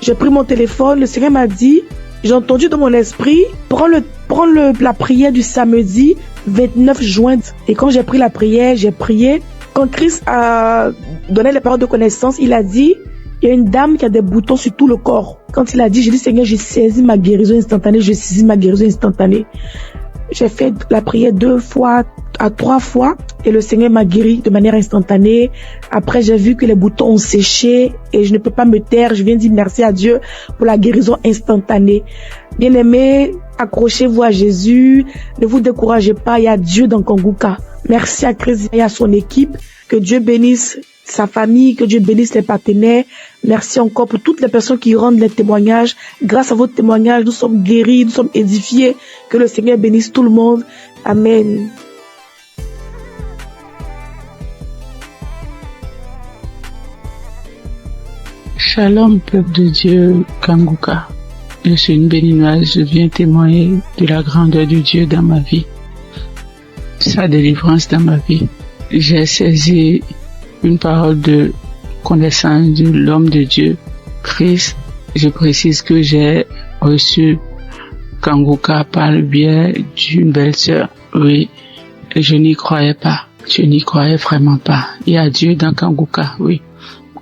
J'ai pris mon téléphone, le Seigneur m'a dit, j'ai entendu dans mon esprit, prends la prière du samedi 29 juin. Et quand j'ai pris la prière, j'ai prié. Quand Christ a donné les paroles de connaissance, il a dit, il y a une dame qui a des boutons sur tout le corps. Quand il a dit, j'ai dit, Seigneur, j'ai saisi ma guérison instantanée, j'ai saisi ma guérison instantanée. J'ai fait la prière 2 fois à 3 fois et le Seigneur m'a guéri de manière instantanée. Après, j'ai vu que les boutons ont séché et je ne peux pas me taire. Je viens dire merci à Dieu pour la guérison instantanée. Bien-aimés, accrochez-vous à Jésus. Ne vous découragez pas. Il y a Dieu dans Kanguka. Merci à Christ et à son équipe. Que Dieu bénisse sa famille, que Dieu bénisse les partenaires. Merci encore pour toutes les personnes qui rendent les témoignages. Grâce à votre témoignage, nous sommes guéris, nous sommes édifiés. Que le Seigneur bénisse tout le monde. Amen. Shalom, peuple de Dieu, Kanguka. Je suis une béninoise, je viens témoigner de la grandeur de Dieu dans ma vie. Sa délivrance dans ma vie. J'ai saisi une parole de connaissance de l'homme de Dieu, Christ. Je précise que j'ai reçu Kanguka par le biais d'une belle-sœur. Oui, je n'y croyais pas. Je n'y croyais vraiment pas. Il y a Dieu dans Kanguka, oui.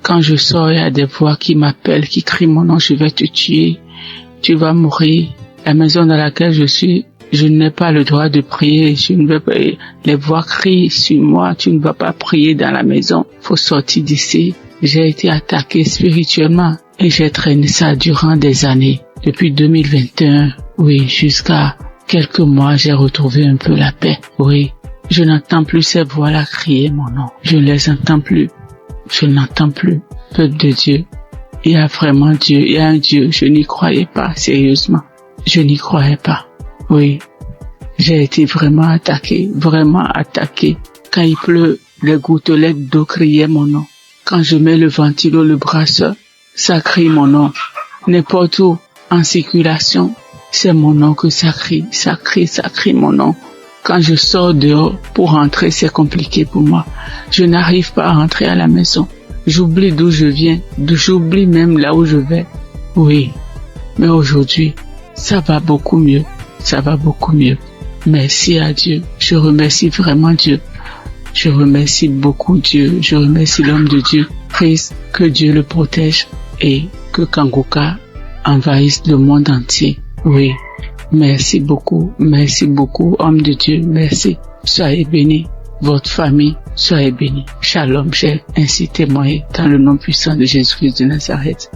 Quand je sors, il y a des voix qui m'appellent, qui crient mon nom, je vais te tuer, tu vas mourir. La maison dans laquelle je suis, je n'ai pas le droit de prier, je ne veux pas. Les voix crient sur moi, tu ne vas pas prier dans la maison, faut sortir d'ici. J'ai été attaqué spirituellement et j'ai traîné ça durant des années. Depuis 2021, oui, jusqu'à quelques mois, j'ai retrouvé un peu la paix. Oui, je n'entends plus ces voix-là crier mon nom. Je ne les entends plus. Je n'entends plus. Peuple de Dieu, il y a vraiment Dieu, il y a un Dieu. Je n'y croyais pas, sérieusement. Je n'y croyais pas. Oui, j'ai été vraiment attaqué. Quand il pleut, les gouttelettes d'eau criaient mon nom. Quand je mets le ventilo, le brasseur, ça crie mon nom. N'importe où, en circulation, c'est mon nom que ça crie mon nom. Quand je sors dehors pour rentrer, c'est compliqué pour moi. Je n'arrive pas à rentrer à la maison. J'oublie d'où je viens, j'oublie même là où je vais. Oui, mais aujourd'hui, ça va beaucoup mieux. Merci à Dieu. Je remercie vraiment Dieu. Je remercie beaucoup Dieu. Je remercie l'homme de Dieu. Christ, que Dieu le protège et que Kanguka envahisse le monde entier. Oui. Merci beaucoup, homme de Dieu, merci. Soyez bénis, votre famille, soyez bénis. Shalom, j'ai ainsi témoigné dans le nom puissant de Jésus-Christ de Nazareth.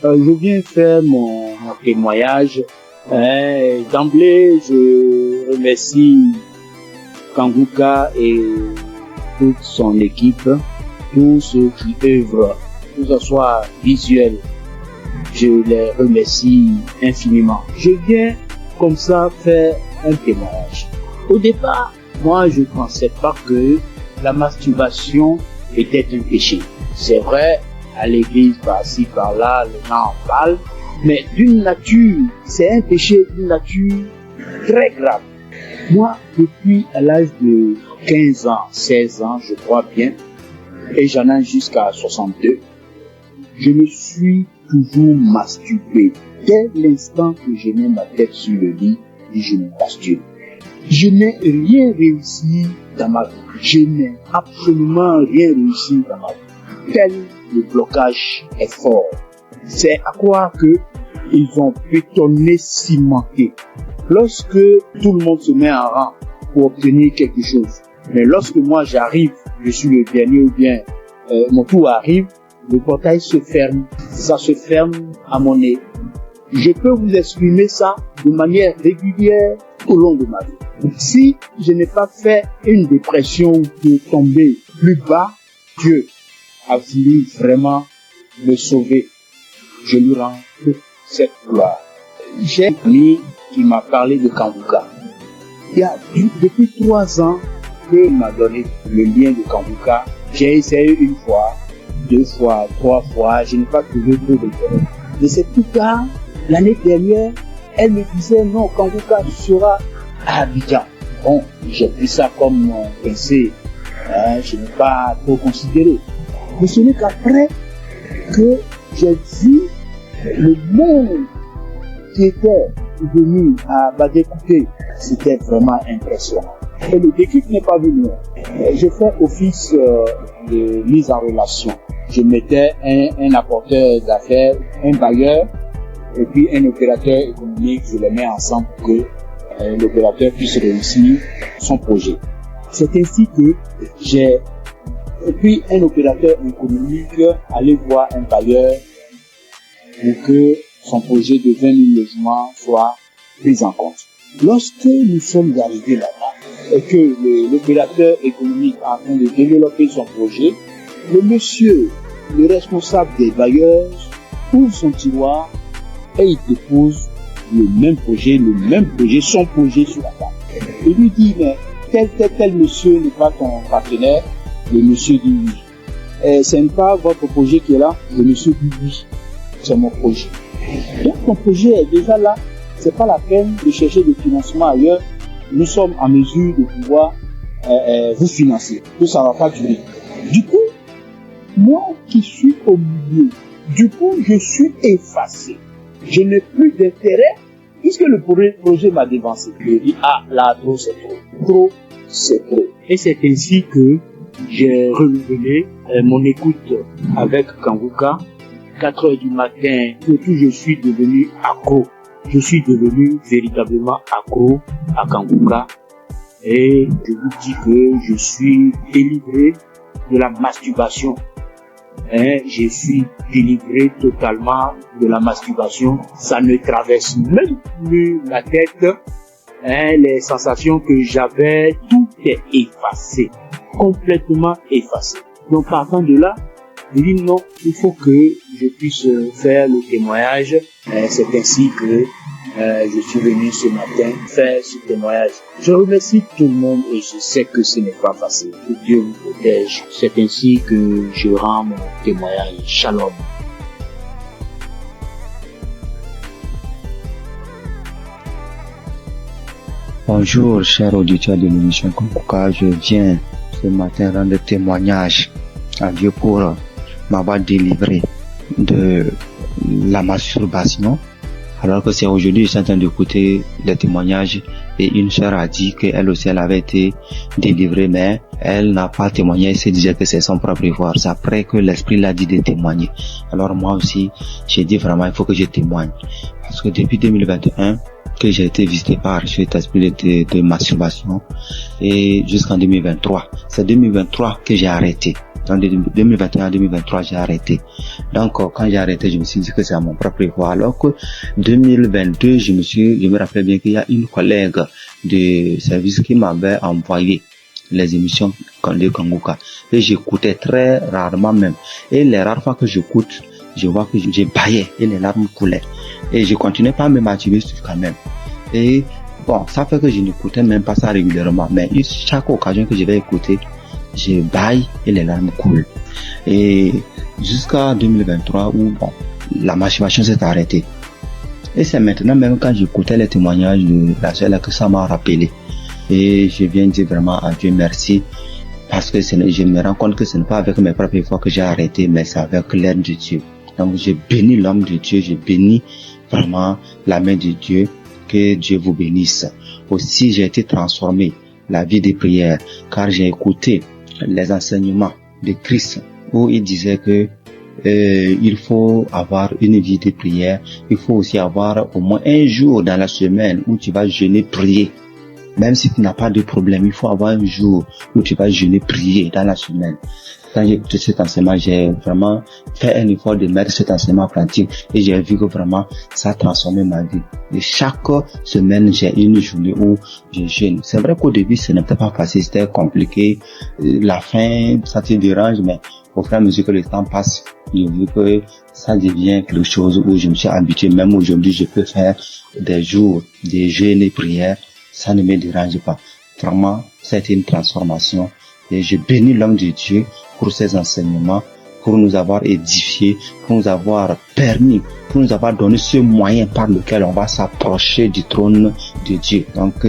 Je viens faire mon témoignage. D'emblée, je remercie Kanguka et toute son équipe, tous ceux qui œuvrent, que ce soit visuel. Je les remercie infiniment. Je viens comme ça faire un témoignage. Au départ, moi, je ne pensais pas que la masturbation était un péché. C'est vrai, à l'église, par-ci, par-là, les gens en parlent, mais d'une nature, c'est un péché d'une nature très grave. Moi, depuis à l'âge de 15 ans, 16 ans, je crois bien, et j'en ai jusqu'à 62, je me suis toujours masturbé. Dès l'instant que je mets ma tête sur le lit, je me masturbe. Je n'ai rien réussi dans ma vie. Je n'ai absolument rien réussi dans ma vie. Tel le blocage est fort. C'est à croire que ils ont bétonné, cimenté. Lorsque tout le monde se met en rang pour obtenir quelque chose, mais lorsque moi j'arrive, je suis le dernier ou bien mon tour arrive, le portail se ferme. Ça se ferme à mon nez. Je peux vous exprimer ça de manière régulière au long de ma vie. Si je n'ai pas fait une dépression de tomber plus bas, Dieu a voulu vraiment me sauver. Je lui rends toute cette gloire. J'ai un ami qui m'a parlé de Kanguka. Il y a depuis 3 ans qu'il m'a donné le lien de Kanguka. J'ai essayé 1 fois, 2 fois, 3 fois, je n'ai pas trouvé trop d'intérêt. De c'est plus tard, l'année dernière, elle me disait non, Kanguka sera à Abidjan. Bon, j'ai pris ça comme mon pensée, je n'ai pas trop considéré. Mais ce n'est qu'après que j'ai vu le monde qui était venu à Badekouté, c'était vraiment impressionnant. Et le déclic n'est pas venu. Je fais office de mise en relation. Je mettais un apporteur d'affaires, un bailleur, et puis un opérateur économique, je les mets ensemble pour que l'opérateur puisse réussir son projet. C'est ainsi que j'ai, et puis un opérateur économique, aller voir un bailleur pour que son projet de 20 000 logements soit pris en compte. Lorsque nous sommes arrivés là-bas et que l'opérateur économique est en train de développer son projet, le monsieur, le responsable des bailleurs, ouvre son tiroir et il dépose le même projet, son projet sur la table. Il lui dit, mais tel monsieur n'est pas ton partenaire. Le monsieur dit oui. Ce n'est pas votre projet qui est là. Le monsieur dit oui. C'est mon projet. Donc mon projet est déjà là. C'est pas la peine de chercher des financements ailleurs. Nous sommes en mesure de pouvoir vous financer. Tout ça va pas durer. Du coup, moi qui suis au milieu, je suis effacé. Je n'ai plus d'intérêt puisque le projet m'a dévancé. Je dis, là, trop, c'est trop. Trop, c'est trop. Et c'est ainsi que j'ai renouvelé mon écoute avec Kanguka. 4 heures du matin, surtout je suis devenu accro. Je suis devenu véritablement accro à Kanguka. Et je vous dis que je suis délivré de la masturbation. Je suis délivré totalement de la masturbation. Ça ne traverse même plus la tête. Les sensations que j'avais, tout est effacé. Complètement effacé. Donc partant de là, je dis non, il faut que je puisse faire le témoignage. C'est ainsi que je suis venu ce matin faire ce témoignage. Je remercie tout le monde et je sais que ce n'est pas facile. Que Dieu vous protège. C'est ainsi que je rends mon témoignage. Shalom. Bonjour, chers auditeurs de l'émission Kanguka. Je viens ce matin rendre témoignage à Dieu pour m'avoir délivré de la masturbation. Alors que c'est aujourd'hui, je suis en train d'écouter les témoignages et une sœur a dit qu'elle aussi, elle avait été délivrée, mais elle n'a pas témoigné, elle se disait que c'est son propre effort. C'est après que l'Esprit l'a dit de témoigner. Alors moi aussi, j'ai dit vraiment, il faut que je témoigne. Parce que depuis 2021, que j'ai été visité par cet esprit de masturbation et jusqu'en 2023. C'est 2023 que j'ai arrêté. Dans 2021 2023, j'ai arrêté. Donc, quand j'ai arrêté, je me suis dit que c'est à mon propre effort. Alors que 2022, je me rappelle bien qu'il y a une collègue de service qui m'avait envoyé les émissions de Kanguka. Et j'écoutais très rarement même. Et les rares fois que j'écoute, je vois que j'ai baillé et les larmes coulaient. Et je continuais pas à me masturber quand même. Et bon, ça fait que je n'écoutais même pas ça régulièrement. Mais chaque occasion que je vais écouter, je baille et les larmes coulent. Et jusqu'à 2023 où bon, la masturbation s'est arrêtée. Et c'est maintenant même quand j'écoutais les témoignages de la sœur que ça m'a rappelé. Et je viens dire vraiment à Dieu merci. Parce que je me rends compte que ce n'est pas avec mes propres efforts que j'ai arrêté, mais c'est avec l'aide de Dieu. Donc j'ai béni l'homme de Dieu, j'ai béni vraiment la main de Dieu, que Dieu vous bénisse. Aussi j'ai été transformé, la vie de prière, car j'ai écouté les enseignements de Christ où il disait que il faut avoir une vie de prière, il faut aussi avoir au moins un jour dans la semaine où tu vas jeûner, prier. Même si tu n'as pas de problème, il faut avoir un jour où tu vas jeûner, prier dans la semaine. Quand j'ai écouté cet enseignement, j'ai vraiment fait un effort de mettre cet enseignement en pratique et j'ai vu que vraiment ça a transformé ma vie. Et chaque semaine, j'ai une journée où je jeûne. C'est vrai qu'au début, ce n'était pas facile, c'était compliqué. La faim, ça te dérange, mais au fur et à mesure que le temps passe, j'ai vu que ça devient quelque chose où je me suis habitué. Même aujourd'hui, je peux faire des jours de jeûne et prière. Ça ne me dérange pas. Vraiment, c'était une transformation. Et je bénis l'homme de Dieu pour ses enseignements, pour nous avoir édifiés, pour nous avoir permis, pour nous avoir donné ce moyen par lequel on va s'approcher du trône de Dieu. Donc,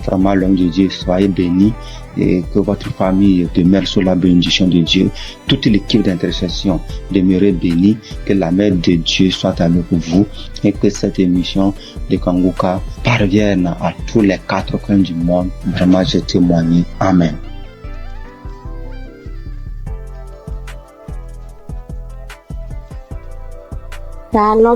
vraiment, l'homme de Dieu, soyez bénis et que votre famille demeure sous la bénédiction de Dieu. Toute l'équipe d'intercession demeure bénie, que la main de Dieu soit avec vous et que cette émission de Kanguka parvienne à tous les 4 coins du monde. Vraiment, je témoigne. Amen. Shalom.